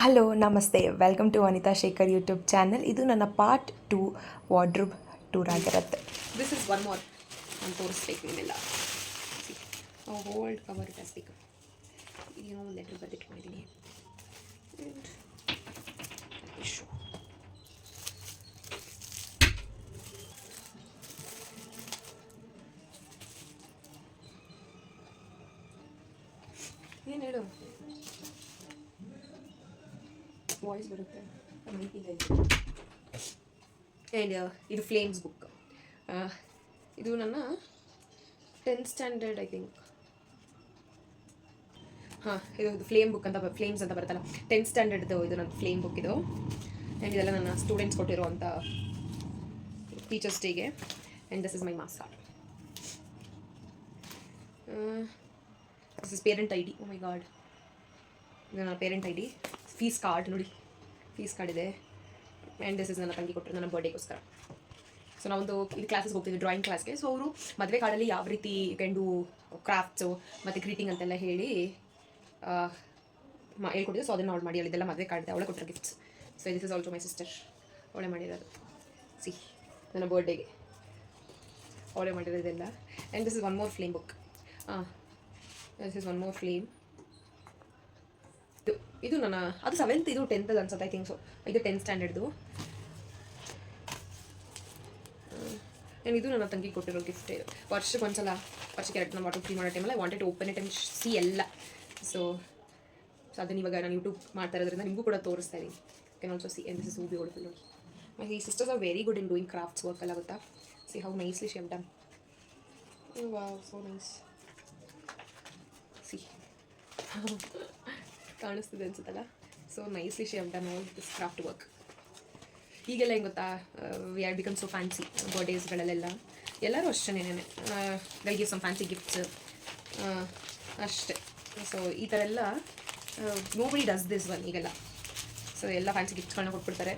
Hello ನಮಸ್ತೆ welcome to Anita Shekhar YouTube channel. ಇದು ನನ್ನ ಪಾರ್ಟ್ 2 ವಾರ್ಡ್ರೋಬ್ ಟೂರ್ ಆಗಿರುತ್ತೆ. ದಿಸ್ ಇಸ್ ಒನ್ ಮೋರ್ ನಾನು ತೋರಿಸ್ಬೇಕು ನಿಮ್ಮೆಲ್ಲ. ಹೋಲ್ಡ್ ಕವರ್ ಇಟ್ ಅಸ್ ಬೇಕು. ಏನೋ ಒಂದು ಲೆಟ್ರ್ ಬರೆದಿಟ್ಕೊಂಡಿದ್ದೀನಿ. ಏನು ಹೇಳು, ವಾಯ್ಸ್ ಬರುತ್ತೆ. ಆ್ಯಂಡ್ ಇದು ಫ್ಲೇಮ್ಸ್ ಬುಕ್. ಇದು ನನ್ನ 10th ಸ್ಟ್ಯಾಂಡರ್ಡ್ ಐ ಥಿಂಕ್. ಇದು ಫ್ಲೇಮ್ ಬುಕ್ ಅಂತ, ಫ್ಲೇಮ್ಸ್ ಅಂತ ಬರುತ್ತಲ್ಲ, 10th ಸ್ಟ್ಯಾಂಡರ್ಡ್ದು ಇದು ನನ್ನ ಫ್ಲೇಮ್ ಬುಕ್ ಇದು. ಆ್ಯಂಡ್ ಇದೆಲ್ಲ ನನ್ನ ಸ್ಟೂಡೆಂಟ್ಸ್ ಕೊಟ್ಟಿರುವಂಥ ಟೀಚರ್ಸ್ ಡೇಗೆ. And this is my marks card. This is parent I D. Oh my god, ಇದು ನನ್ನ parent I D. Fees card ನೋಡಿ, ಫೀಸ್ ಕಾರ್ಡ್ ಇದೆ. ಆ್ಯಂಡ್ ದಿಸ್ ಇಸ್ ನನ್ನ ತಂಗಿ ಕೊಟ್ಟರು ನನ್ನ ಬರ್ಡೇಗೋಸ್ಕರ. ಸೊ ನಾವೊಂದು ಇದು ಕ್ಲಾಸಸ್ಗೆ ಹೋಗ್ತೀವಿ, ಡ್ರಾಯಿಂಗ್ ಕ್ಲಾಸ್ಗೆ. ಸೊ ಅವರು ಮದುವೆ ಕಾರ್ಡಲ್ಲಿ ಯಾವ ರೀತಿ ಕೆಂಡು ಕ್ರಾಫ್ಟ್ಸು ಮತ್ತು ಗ್ರೀಟಿಂಗ್ ಅಂತೆಲ್ಲ ಹೇಳಿ ಹೇಳ್ಕೊಟ್ಟಿದ್ದೆ. ಸೊ ಅದನ್ನು ಅವಳು ಮಾಡಿ ಹೇಳಿದ್ದೆಲ್ಲ ಮದುವೆ ಕಾರ್ಡ್ ಅವಳೆ ಕೊಟ್ಟರು gifts. So this is also my sister, ಅವಳೇ ಮಾಡಿರೋದು. ಸಿ ನನ್ನ ಬರ್ಡೇಗೆ ಅವಳೇ ಮಾಡಿರೋದೆಲ್ಲ. And this is one more flame book. This is one more flame. ಇದು ನನ್ನ ಅದು 7th, ಇದು 10th ಅನ್ಸುತ್ತೆ ಐ ಥಿಂಕ್. ಸೊ ಇದು 10th ಸ್ಟ್ಯಾಂಡರ್ಡ್ದು. ಆ್ಯಂಡ್ ಇದು ನನ್ನ ತಂಗಿ ಕೊಟ್ಟಿರೋ ಗಿಫ್ಟ್. ಇದು ವರ್ಷಕ್ಕೆ ಒಂದ್ಸಲ, ವರ್ಷಕ್ಕೆ 2 ನಾನು ವಾಟರ್ ಫ್ರೀ ಮಾಡೋ ಟೈಮಲ್ಲಿ I wanted to open it and see ಎಲ್ಲ. ಸೊ ಅದನ್ನು ಇವಾಗ ನಾನು ಯೂಟ್ಯೂಬ್ ಮಾಡ್ತಾ ಇರೋದ್ರಿಂದ ನಿಮಗೂ ಕೂಡ ತೋರಿಸ್ತಾ ಇದ್ದೀನಿ. Can also see. And this is so beautiful ನೋಡಿ. My sisters are very good in doing crafts work ಎಲ್ಲ, ಗೊತ್ತಾ? See how nicely she have done. Wow, so nice. See ಕಾಣಿಸ್ತಿದೆ ಅನ್ಸುತ್ತಲ್ಲ. So nicely she have done all this craft work. ಈಗೆಲ್ಲ ಹೆಂಗೆ ಗೊತ್ತಾ, we are become so fancy. ಬರ್ಡೇಸ್ಗಳಲ್ಲೆಲ್ಲ ಎಲ್ಲರೂ ಅಷ್ಟೇ, we'll give some fancy gifts ಅಷ್ಟೇ. ಸೊ ಈ ಥರ ಎಲ್ಲ nobody does this one ಈಗೆಲ್ಲ. ಸೊ ಎಲ್ಲ ಫ್ಯಾನ್ಸಿ ಗಿಫ್ಟ್ಸ್ಗಳನ್ನ ಕೊಟ್ಬಿಡ್ತಾರೆ.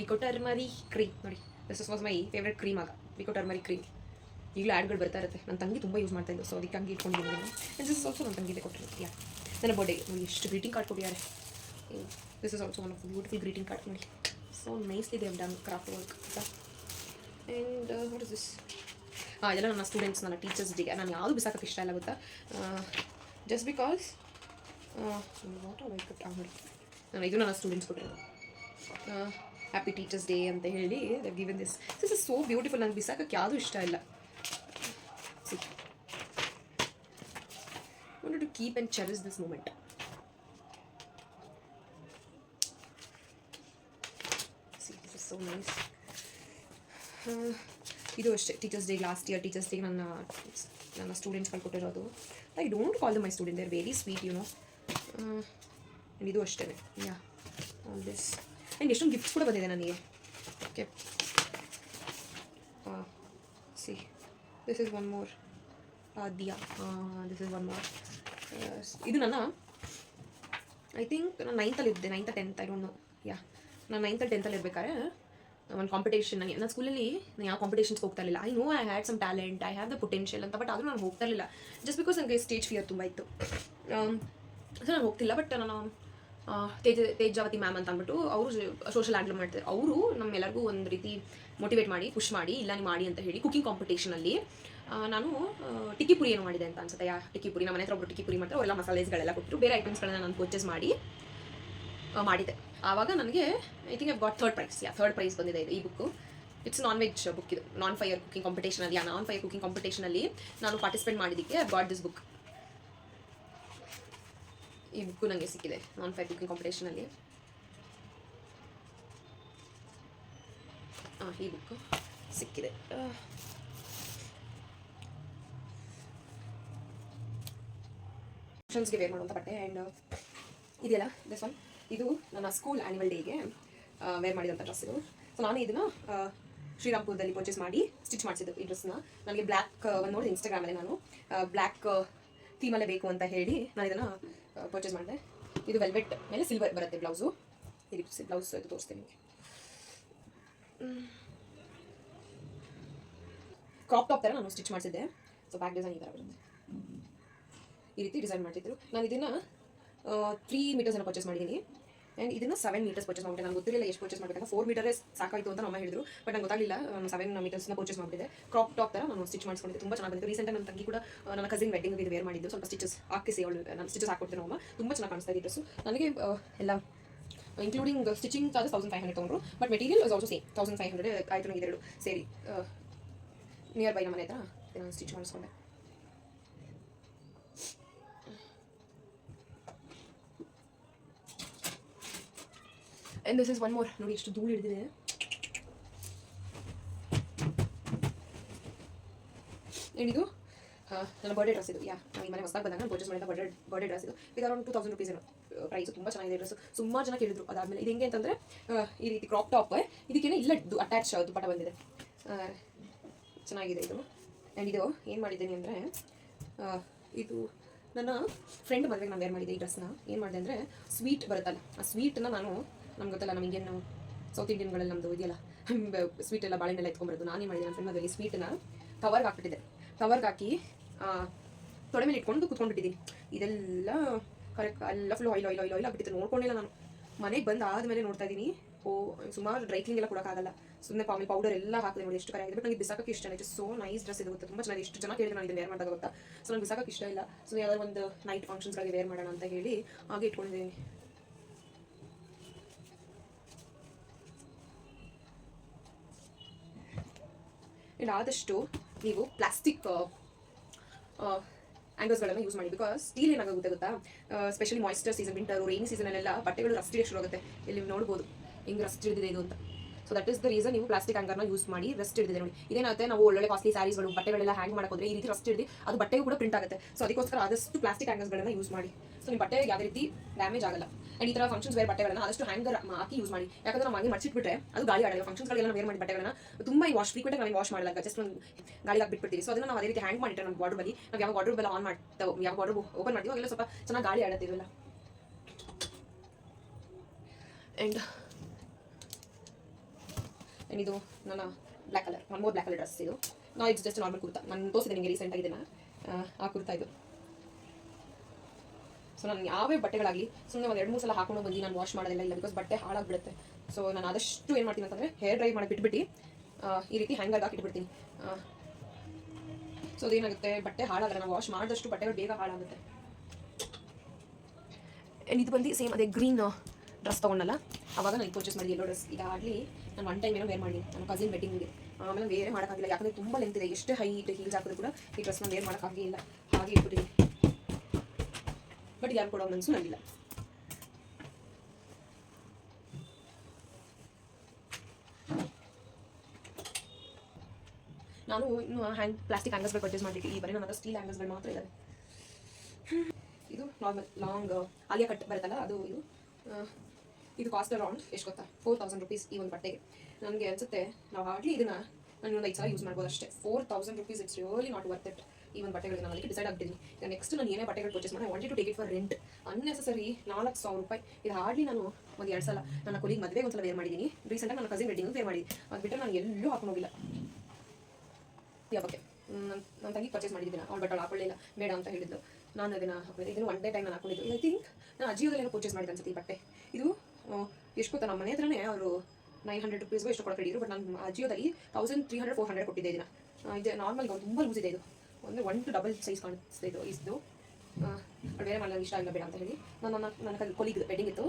ವಿಕೋ ಟರ್ಮರಿ ಕ್ರೀಮ್ ನೋಡಿ, this was my favourite cream ಆಗ, ವಿಕೋ ಟರ್ಮರಿ ಕ್ರೀಮ್. ಈಗಲೂ ಆ್ಯಡ್ಗಳು ಬರ್ತಾ ಇರುತ್ತೆ. ನನ್ನ ತಂಗಿ ತುಂಬ ಯೂಸ್ ಮಾಡ್ತಾಯಿದ್ದು, ಸೊ ಅದಕ್ಕೆ ಹಂಗೆ ಇಟ್ಕೊಂಡಿದ್ದೀನಿ. ಆ್ಯಂಡ್ ದಿಸ್ ಇಸ್ ಆಲ್ಸೋ ನನ್ನ ತಂಗಿದೆ ಕೊಟ್ಟಿರೋದು. ಯಾ, ನನ್ನ ಬರ್ಡೇಗೆ ನೋಡಿ ಎಷ್ಟು ಗ್ರೀಟಿಂಗ್ ಕಾರ್ಡ್ ಕೊಟ್ಟಿದ್ದಾರೆ. This is also one of beautiful greeting card ನೋಡಿ. So nicely they have done craft work. And what is this? ಇದೆಲ್ಲ ನನ್ನ ಸ್ಟೂಡೆಂಟ್ಸ್, ನನ್ನ ಟೀಚರ್ಸ್ ಡೇಗೆ. ನಾನು ಯಾವುದು ಬಿಸಾಕೋಕ್ಕೆ ಇಷ್ಟ ಇಲ್ಲ, ಗೊತ್ತಾ? Just because what are like ನೋಡಿ, ನಾನು ಇದು ನನ್ನ ಸ್ಟೂಡೆಂಟ್ಸ್ ಕೊಟ್ಟಿರೋದು. ಹ್ಯಾಪಿ ಟೀಚರ್ಸ್ ಡೇ ಅಂತ ಹೇಳಿ they given this. This is so beautiful. ನನಗೆ ಬಿಸಾಕೋಕ್ಕೆ ಯಾವುದೂ ಇಷ್ಟ ಇಲ್ಲ. See, I wanted to keep and cherish this moment. So nice. ಇದು ಅಷ್ಟೇ, teachers day last year teachers ಡೇಗೆ ನನ್ನ ಸ್ಟೂಡೆಂಟ್ಸ್ಗಳು ಕೊಟ್ಟಿರೋದು. I don't call the my student, they are very sweet, you know. And ಇದು ಅಷ್ಟೇ. Yeah, all this. ಆ್ಯಂಡ್ ಎಷ್ಟೊಂದು gifts ಕೂಡ ಬಂದಿದೆ ನನಗೆ. Okay, see, this is one more Aadya. This is one more. ಇದು ನನ್ನ ಐ ಥಿಂಕ್ ನಾನು 9th ಇದ್ದೆ, 9th 10th I don't know. ಯಾ, ನಾನು 9th 10th ಇರಬೇಕಾದ್ರೆ ಒಂದು ಕಾಂಪಿಟೇಷನ್, ನನ್ನ ಸ್ಕೂಲಲ್ಲಿ ನಾನು ಯಾವ ಕಾಂಪಿಟೇಷನ್ಸ್ಗೆ ಹೋಗ್ತಾ ಇರಲಿಲ್ಲ. I know I had some talent, I have the potential ಅಂತ. ಬಟ್ ಆದರೂ ನಾನು ಹೋಗ್ತಾ ಇರಲಿಲ್ಲ, ಜಸ್ಟ್ ಬಿಕಾಸ್ ನನಗೆ ಸ್ಟೇಜ್ ಫಿಯರ್ ತುಂಬ ಇತ್ತು. ಸೊ ನಾನು ಹೋಗ್ತಿಲ್ಲ. ಬಟ್ ನಾನು ತೇಜಾವತಿ ಮ್ಯಾಮ್ ಅಂತ ಅಂದ್ಬಿಟ್ಟು ಅವರು ಸೋಷಲ್ ಹ್ಯಾಂಡಲ್ ಮಾಡ್ತಾರೆ. ಅವರು ನಮ್ಮೆಲ್ಲರಿಗೂ ಒಂದು ರೀತಿ ಮೋಟಿವೇಟ್ ಮಾಡಿ, ಪುಷ್ ಮಾಡಿ, ಇಲ್ಲ ನೀವು ಮಾಡಿ ಅಂತ ಹೇಳಿ ಕುಕಿಂಗ್ ಕಾಂಪಿಟೇಷನಲ್ಲಿ ನಾನು ಟಿಕ್ಕಿ ಪುರಿ ಏನೋ ಮಾಡಿದೆ ಅಂತ ಅನ್ಸುತ್ತೆ. ಟಿಕ್ಕಿ ಪುರಿ, ನಮ್ಮ ಮನೆ ಹತ್ರ ಒಬ್ಬರು ಟಿಕ್ಕಿ ಪುರಿ ಮಾಡ್ತಾರೆ. ಅವೆಲ್ಲ ಮಸಾಲೆಸ್ಗಳೆಲ್ಲ ಕೊಟ್ಟರು, ಬೇರೆ ಐಟಮ್ಸ್ಗಳನ್ನ ನಾನು ಪರ್ಚೇಸ್ ಮಾಡಿ ಮಾಡಿದ್ದೆ. ಆವಾಗ ನನಗೆ I think I got 3rd prize. Yeah, 3rd prize ಬಂದಿದೆ ಇದು. ಈ book it's non veg book. ಇದು ನಾನ್ ಫೈರ್ ಕುಕಿಂಗ್ ಕಾಂಪಿಟೇಷನಲ್ಲಿ, ನಾನ್ ಫೈರ್ ಕುಕಿಂಗ್ ಕಾಂಪಿಟೇಷನಲ್ಲಿ ನಾನು ಪಾರ್ಟಿಸಿಪೇಟ್ ಮಾಡಿದ್ದಕ್ಕೆ ಐ ಗಾಟ್ ದಿಸ್ ಬುಕ್. ಈ ಬುಕ್ಕು ನನಗೆ ಸಿಕ್ಕಿದೆ ನಾನ್ ಫೈರ್ ಕುಕಿಂಗ್ ಕಾಂಪಿಟೇಷನಲ್ಲಿ. ಈ ಬುಕ್ಕು ಸಿಕ್ಕಿದೆ. ಫಂಕ್ಷನ್ಸ್ಗೆ ವೇರ್ ಮಾಡುವಂಥ ಬಟ್ಟೆ. ಆ್ಯಂಡ್ ಇದೆಯಲ್ಲ ದಿಸ್ ಒನ್, ಇದು ನನ್ನ ಸ್ಕೂಲ್ ಆ್ಯನ್ಯುವಲ್ ಡೇಗೆ ವೇರ್ ಮಾಡಿದಂಥ ಡ್ರೆಸ್ ಇದು. ಸೊ ನಾನು ಇದನ್ನು ಶ್ರೀರಾಮ್ಪುರದಲ್ಲಿ ಪರ್ಚೇಸ್ ಮಾಡಿ ಸ್ಟಿಚ್ ಮಾಡಿಸಿದ್ದು ಈ ಡ್ರೆಸ್ನ. ನನಗೆ ಬ್ಲ್ಯಾಕ್ ಒಂದು ನೋಡಿ ಇನ್ಸ್ಟಾಗ್ರಾಮಲ್ಲಿ ನಾನು ಬ್ಲ್ಯಾಕ್ ಥೀಮಲ್ಲೇ ಬೇಕು ಅಂತ ಹೇಳಿ ನಾನು ಇದನ್ನು ಪರ್ಚೇಸ್ ಮಾಡಿದೆ. ಇದು ವೆಲ್ವೆಟ್ ಮೇಲೆ ಸಿಲ್ವರ್ ಬರುತ್ತೆ ಬ್ಲೌಸು. ಇದು ಬ್ಲೌಸ್ ಇದು ತೋರಿಸ್ತೀನಿ ನಿಮಗೆ. ಕ್ರಾಪ್ ಟಾಪ್ ಥರ ನಾನು ಸ್ಟಿಚ್ ಮಾಡಿಸಿದ್ದೆ. ಸೊ ಬ್ಯಾಕ್ ಡಿಸೈನ್ ಈ ಥರ ಬರುತ್ತೆ, ಈ ರೀತಿ ಡಿಸೈನ್ ಮಾಡ್ತಿದ್ರು. ನಾನು ಇದನ್ನು 3 ಮೀಟರ್ಸನ್ನು ಪರ್ಚೇಸ್ ಮಾಡಿದ್ದೀನಿ. ಆ್ಯಂಡ್ ಇದನ್ನು 7 ಮೀಟರ್ಸ್ ಪರ್ಚೇಸ್ ಮಾಡಿಬಿಟ್ಟೆ. ನನಗೆ ಗೊತ್ತಿರಲಿಲ್ಲ ಎಷ್ಟು ಪರ್ಚೇಸ್ ಮಾಡಬೇಕಂತ. 4 ಮೀಟರೇ ಸಾಕಾಯಿತು ಅಂತ ನಮ್ಮ ಹೇಳಿದ್ರು, ಬಟ್ ನಂಗೆ ಗೊತ್ತಾಗಲಿಲ್ಲ. ನಾನು 7 ಮೀಟರ್ಸ್ನ ಪರ್ಚೇಸ್ ಮಾಡಿಬಿಟ್ಟಿದೆ. ಕ್ರಾಪ್ ಟಾಪ್ ಥರ ನಾನು ಸ್ಟಿಚ್ ಮಾಡಿಸ್ಕೊಂಡಿದ್ದೆ, ತುಂಬ ಚೆನ್ನಾಗಿ ಬಂದಿತ್ತು. ರೀಸೆಂಟಾಗಿ ನನ್ನ ತಂಗಿ ಕೂಡ ನನ್ನ ಕಸಿನ್ ವೆಡ್ಡಿಂಗ್ ಇದು ವೇರ್ ಮಾಡಿದ್ದು, ಸ್ವಲ್ಪ ಸ್ಟಿಚಸ್ ಹಾಕಿಸಿ ಅವಳು ನಾನು ಸ್ಟಿಚಸ್ ಹಾಕ್ಕೊಡ್ತೇನೆ ಅಮ್ಮ. ತುಂಬ ಚೆನ್ನಾಗಿ ಕಾಣಿಸ್ತಾ ಇದೆ ಡ್ರೆಸ್ಸು. ನನಗೆ ಎಲ್ಲ ಇನ್ಕ್ಲೂಡಿಂಗ್ ಸ್ಟಿಚಿಂಗ್ ಚಾರ್ಜಸ್ 1500 ತೊಗೊಂಡ್ರು, but material is also same 1500 ಆಯಿತು. ನನಗೆ ಇದೆರಡು ಸೇರಿ ನಿಯರ್ ಬೈ ನಮ್ಮ ಮನೆ ಹತ್ರ ನಾನು ಸ್ಟಿಚ್ ಮಾಡಿಸ್ಕೊಂಡೆ. And this is one more. ನೋಡಿ ಎಷ್ಟು ಧೂಳು ಹಿಡಿದಿದೆ. ಏನಿದು ನನ್ನ ಬರ್ಡೇ ಡ್ರೆಸ್ ಇದು. ನಾನು ಈ ಮನೆ ಹೊಸದಾಗಿ ಬಂದಾಗ ನಾನು ಪರ್ಚೇಸ್ ಮಾಡಿದ ಬರ್ಡೇ ಡ್ರೆಸ್ ಇದು. ಇದು ಅರೌಂಡ್ 2000 rupees ಏನೋ ಪ್ರೈಸ್. ತುಂಬ ಚೆನ್ನಾಗಿದೆ ಡ್ರೆಸ್. ಸುಮಾರು ಜನ ಕೇಳಿದ್ರು. ಅದಾದಮೇಲೆ ಇದು ಹೆಂಗೆ ಅಂತಂದರೆ ಈ ರೀತಿ ಕ್ರಾಪ್ ಟಾಪ್, ಇದಕ್ಕೇನೆ ಇಲ್ಲದ್ದು ಅಟ್ಯಾಚ್ ದುಪ್ಪಟ್ಟ ಬಂದಿದೆ. ಚೆನ್ನಾಗಿದೆ ಇದು. ಆ್ಯಂಡ್ ಇದು ಏನು ಮಾಡಿದ್ದೀನಿ ಅಂದರೆ, ಇದು ನನ್ನ ಫ್ರೆಂಡ್ ಮದುವೆಗೆ ನಾನು ವೇರ್ ಮಾಡಿದ್ದೆ ಈ ಡ್ರೆಸ್ನ. ಏನು ಮಾಡಿದೆ ಅಂದರೆ, ಸ್ವೀಟ್ ಬರುತ್ತಲ್ಲ, ಆ ಸ್ವೀಟನ್ನ ನಾನು, ನಮ್ಗೆ ಗೊತ್ತಲ್ಲ ನಮ್ಮ ಇಂಡಿಯನ್ ಸೌತ್ ಇಂಡಿಯನ್ಗಳಲ್ಲಿ ನಮ್ಮದು ಇದೆಯಲ್ಲ ಸ್ವೀಟ್ ಎಲ್ಲ ಬಾಳೆಹಣ್ಣೆಲ್ಲ ಎತ್ಕೊಂಡ್ಬರೋದು. ನಾನೇನು ಮಾಡಿದೆ, ನನ್ನ ಫ್ರೆಂಡ್ ಮದುವೆಯಲ್ಲಿ ಸ್ವೀಟನ್ನ ಕವರ್ಗೆ ಹಾಕ್ಬಿಟ್ಟಿದ್ದೆ. ಕವರ್ಗೆ ಹಾಕಿ ತೊಡೆ ಮೇಲೆ ಇಟ್ಕೊಂಡು ಕುತ್ಕೊಂಡ್ಬಿಟ್ಟಿದ್ದೀನಿ. ಇದೆಲ್ಲ ಕರೆಕ್ಟ್ ಎಲ್ಲ full oil oil oil oil ಆಗಿಬಿಟ್ಟಿತ್ತು. ನೋಡ್ಕೊಂಡಿಲ್ಲ ನಾನು. ಮನೆಗೆ ಬಂದು ಆದಮೇಲೆ ನೋಡ್ತಾ ಇದ್ದೀನಿ, ಸುಮಾರು ಡ್ರೈ ಕ್ಲೀನ್ ಎಲ್ಲ ಕೊಡೋಕ್ಕಾಗಲ್ಲ. ಸುಮ್ಮನೆ ಪೌಡರ್ ಎಲ್ಲ ಹಾಕಿದೆ. ನೋಡಿ ಎಷ್ಟು ಕರೆ ಆಗಿದೆ. ಬಟ್ ನನಗೆ ಬಿಸಾಕಕ್ಕೆ ಇಷ್ಟ ಇಲ್ಲ. ಸೋ ನೈಸ್ ಡ್ರೆಸ್ ಇದು. ಗೊತ್ತಾ, ತುಂಬ ಚೆನ್ನಾಗಿ. ಎಷ್ಟು ಜನ ಕೇಳಿದ್ರೆ ನಾನು ಇದು ವೇರ್ ಮಾಡಿದಾಗ ಗೊತ್ತಾ. ಸೊ ನನಗೆ ಬಿಸಾಕಕ್ಕೆ ಇಷ್ಟ ಇಲ್ಲ. ಸೊ ಯಾವ್ದಾದ್ರು ಒಂದು ನೈಟ್ ಫಂಕ್ಷನ್ಸ್ಗಳಿಗೆ ವೇರ್ ಮಾಡೋಣ ಅಂತ ಹೇಳಿ ಹಾಗೆ ಇಟ್ಕೊಂಡಿದ್ದೀನಿ. ಆ್ಯಂಡ್ ಆದಷ್ಟು ನೀವು ಪ್ಲಾಸ್ಟಿಕ್ ಆ್ಯಂಗರ್ಸ್ಗಳನ್ನು ಯೂಸ್ ಮಾಡಿ. ಬಿಕಾಸ್ ಸ್ಟೀಲ್ ಏನಾಗುತ್ತೆ ಗೊತ್ತಾ, ಸ್ಪೆಷಲಿ ಮಾಯಿಸ್ಚರ್ ಸೀಸನ್, ವಿಂಟರ್, ರೈನಿ ಸೀಸನಲ್ಲೆಲ್ಲ ಬಟ್ಟೆಗಳು ರಸ್ಟ್ ಶುರು ಆಗುತ್ತೆ. ಇಲ್ಲಿ ನೋಡ್ಬೋದು ಹಿಂಗೆ ರಸ್ಟ್ ಹಿಡಿದಿದೆ ಇದು ಅಂತ. So that is the reason ನೀವು ಪ್ಲಾಸ್ಟಿಕ್ ಆ್ಯಂಗರ್ನ ಯೂಸ್ ಮಾಡಿ. ರಸ್ಟ್ ಹಿಡಿದಿದೆ ನೋಡಿ. ಇದೇನಾಗುತ್ತೆ, ನಾವು ಒಳ್ಳೆ ಕಾಸ್ಟ್ಲಿ ಸ್ಯಾರೀಸ್ಗಳು ಬಟ್ಟೆಗಳೆಲ್ಲ ಹ್ಯಾಂಗ್ ಮಾಡೋದ್ರೆ ಈ ರೀತಿ ರಸ್ಟ್ ಹಿಡಿದು ಅದು ಬಟ್ಟೆಗೂ ಕೂಡ ಪ್ರಿಂಟ್ ಆಗುತ್ತೆ. ಸೊ ಅದಕ್ಕೋಸ್ಕರ ಆದಷ್ಟು ಪ್ಲಾಸ್ಟಿಕ್ ಆ್ಯಂಗರ್ಸ್ಗಳನ್ನು ಯೂಸ್ ಮಾಡಿ. ಸೊ ನಿಮ್ಮ ಬಟ್ಟೆ ಯಾವುದೇ ರೀತಿ ಡ್ಯಾಮೇಜ್ ಆಗಲ್ಲ. ಆ್ಯಂಡ್ ಈ ಥರ ಫಂಕ್ಷನ್ಸ್ ವೇರ್ ಬಟ್ಟೆಗಳನ್ನ ಆದಷ್ಟು ಹ್ಯಾಂಗರ್ ಹಾಕಿ ಯೂಸ್ ಮಾಡಿ. ಯಾಕಂದ್ರೆ ನಾವು ಹಾಗೆ ಮರ್ಚಿಟ್ಬಿಟ್ರೆ ಅದು ಗಾಳಿ ಆಡಲ್ಲ. ಫಂಕ್ಷನ್ಸ್ಗಳಿಗೆಲ್ಲ ವೇರ್ ಮಾಡಿ ಬಟ್ಟೆಗಳನ್ನ ತುಂಬ ಈ ಫ್ರೀಕ್ವೆಂಟಾಗಿ ನಾವು ವಾಶ್ ಮಾಡಲ್ಲ, ಜಸ್ಟ್ ಒಂದು ಗಾಳಿ ಹಾಕ್ಬಿಟ್ಬಿಡ್ತೀವಿ. ಸೊ ಅದನ್ನು ನಾವು ಅದೇ ರೀತಿ ಹ್ಯಾಂಗ್ ಮಾಡಿಟ್ಟರೆ ನಮ್ಮ ವಾರ್ಡ್ರೋಬಲ್ಲಿ ನಾವು ಯಾವ ವಾರ್ಡ್ರೋಬ್ ಎಲ್ಲ ಆನ್ ಮಾಡ್ತೇವೆ, ಯಾವ ವಾರ್ಡ್ರೋಬ್ ಓಪನ್ ಮಾಡ್ತೀವಿ ಅವೆಲ್ಲ ಸ್ವಲ್ಪ ಚೆನ್ನಾಗಿ ಗಾಳಿ ಆಡುತ್ತೆ ಇವೆಲ್ಲ. ಆ್ಯಂಡ್ ಇದು ನನ್ನ black colour, one more black colour dress ಇದು. ನಾವು ಇಟ್ಸ್ ಜಸ್ಟ್ ನಾರ್ಮಲ್ ಕುರ್ತಾ. ನಾನು ತೋರಿಸಿದೆ ನಿಮಗೆ ರೀಸೆಂಟಾಗಿ ಇದನ್ನು, ಆ ಕುರ್ತಾ ಇದು. ಸೊ ನಾನು ಯಾವೇ ಬಟ್ಟೆಗಳಾಗಲಿ ಸುಮ್ಮನೆ ಒಂದು 2-3 ಸಲ ಹಾಕೊಂಡು ಬಂದು ನಾನು ವಾಶ್ ಮಾಡೋದಿಲ್ಲ ಇಲ್ಲ, ಬಿಕಾಸ್ ಬಟ್ಟೆ ಹಾಳಾಗ್ಬಿಡುತ್ತೆ. ಸೊ ನಾನು ಆದಷ್ಟು ಏನು ಮಾಡ್ತೀನಿ ಅಂತಂದರೆ ಹೇರ್ ಡ್ರೈ ಮಾಡಿ ಬಿಟ್ಬಿಟ್ಟು ಈ ರೀತಿ ಹ್ಯಾಂಗರ್ ಹಾಕಿಟ್ಬಿಡ್ತೀನಿ. ಸೊ ಅದೇನಾಗುತ್ತೆ, ಬಟ್ಟೆ ಹಾಳಾಗಲ್ಲ. ನಾವು ವಾಶ್ ಮಾಡಿದಷ್ಟು ಬಟ್ಟೆಗಳು ಬೇಗ ಹಾಳಾಗುತ್ತೆ. ಆ್ಯಂಡ್ ಇದು ಬಂದು ಸೇಮ್ ಅದೇ ಗ್ರೀನ್ ಡ್ರೆಸ್ ತೊಗೊಂಡಲ್ಲ, ಅವಾಗ ನಾನು ಪರ್ಚೇಸ್ ಮಾಡಿ ಎಲ್ಲೋ ಡ್ರೆಸ್. ಇದಾಗಲಿ ನಾನು ಒನ್ ಟೈಮ್ ಏನೋ ವೇರ್ ಮಾಡಿ ನನ್ನ ಕಸಿನ್ ವೆಡ್ಡಿಂಗ್ಗೆ. ಆಮೇಲೆ ವೇರೇ ಮಾಡೋಕ್ಕಾಗಿಲ್ಲ, ಯಾಕಂದರೆ ತುಂಬ ಲೆಂತ್ ಇದೆ. ಎಷ್ಟೇ ಹೈಟ್ ಹೀಲ್ಸ್ ಹಾಕಿದ್ರು ಕೂಡ ಈ ಡ್ರೆಸ್ನ ವೇರ್ ಮಾಡೋಕ್ಕಾಗಿಲ್ಲ, ಹಾಗೆ ಇಟ್ಬಿಟ್ಟಿದ್ದೀನಿ. ಬಟ್ ಯಾರು ಕೊಡೋ ಮನಸ್ಸು ನನಗಿಲ್ಲ. ನಾನು ಇನ್ನು ಪ್ಲಾಸ್ಟಿಕ್ ಹ್ಯಾಂಗರ್ಸ್ಗಳು ಪರ್ಚೇಸ್ ಮಾಡಲಿಕ್ಕೆ ಈ ಬರೀ ನನ್ನ ಹತ್ರ ಸ್ಟೀಲ್ ಹ್ಯಾಂಗರ್ಸ್ಗಳು ಮಾತ್ರ ಇದ್ದಾವೆ. ಇದು ನಾರ್ಮಲ್ ಲಾಂಗ್ ಆಲಿಯಾ ಕಟ್ ಬರುತ್ತಲ್ಲ ಅದು. ಇದು ಕಾಸ್ಟ್ ಅರೌಂಡ್ ಎಷ್ಟು ಗೊತ್ತಾ, 4000 rupees ಈ ಒಂದು ಬಟ್ಟೆಗೆ. ನನಗೆ ಅನಿಸುತ್ತೆ ನಾವು ಹಾರ್ಡ್ಲಿ ಇದನ್ನು ನಾನು ಇನ್ನೊಂದು 5 ಸಲ ಯೂಸ್ ಮಾಡ್ಬೋದು ಅಷ್ಟೇ. 4000 rupees it's really not worth it. ಈ ಒಂದು ಬಟ್ಟೆಗಳಿಗೆ ನಾನು ಅದಕ್ಕೆ ಡಿಸೈಡ್ ಆಗಿದ್ದೀನಿ. ಈಗ ನೆಕ್ಸ್ಟ್ ನಾನು ಏನೇ ಬಟ್ಟೆಗಳು ಪರ್ಚೇಸ್ ಮಾಡಿ, I wanted to take it for rent. Unnecessary 4000 ರೂಪಾಯಿ. ಇದು ಹಾರ್ಡ್ಲಿ ನಾನು ಒಂದು 2 ಸಲ ನನ್ನ ಕೊಲಿಗೆ ಮದುವೆಗೆ ಒಂದ್ಸಲ ವೇರ್ ಮಾಡಿದ್ದೀನಿ. ರೀಸೆಂಟಾಗಿ ನನ್ನ ಕಸಿನ್ ವೆಡ್ಡಿಂಗ್ ವೇರ್ ಮಾಡಿ, ಅದು ಬಿಟ್ಟರೆ ನಾನು ಎಲ್ಲೂ ಹಾಕೊಂಡು ಹೋಗಿಲ್ಲ. ಯಾವಕ್ಕೆ ನನ್ನ ತಂಗಿ ಪರ್ಚೇಸ್ ಮಾಡಿದ್ದೀನಿ, ಅವ್ಳು ಬಟ್ ಅವಳು ಹಾಕೊಳ್ಳಿಲ್ಲ, ಬೇಡ ಅಂತ ಹೇಳಿದ್ದು. ನಾನು ಅದನ್ನು ಹಾಕಿದೆ. ಇದನ್ನು ಒನ್ ಡೇ ಟೈಮ್ ನಾನು ಹಾಕೊಂಡಿದ್ದು. ಐ ಥಿಂಕ್ ನಾನು ಅಜಿಯೋದಲ್ಲಿ ಪರ್ಚೇಸ್ ಮಾಡಿದೆ ಅನ್ಸುತ್ತೆ ಈ ಬಟ್ಟೆ. ಇದು ಎಷ್ಟು ಗೊತ್ತಾ, ನಮ್ಮ ಮನೆ ಹತ್ರನೇ ಅವರು 900 rupees ಎಷ್ಟು ಕೊಡೋ ಕಡಿದ್ರು. ಬಟ್ ನಾನು ಅಜಿಯೋದಲ್ಲಿ 1300-400 ಕೊಟ್ಟಿದ್ದೆ ಇದನ್ನು. ಇದು ನಾರ್ಮಲ್ ಗೌನ್, ತುಂಬ ಲೂಸ್ ಇದೆ ಇದು. ಒಂದು 1 to ಡಬಲ್ ಸೈಜ್ ಕಾಣಿಸ್ತಾ ಇದು. ಇದು ಬೇರೆ ಮಾಡಲು ಇಷ್ಟ ಆಗಿಲ್ಲ, ಬೇಡ ಅಂತ ಹೇಳಿ ನನ್ನ ಕೊಲಿಗ್ ವೆಡ್ಡಿಂಗ್ ಇತ್ತು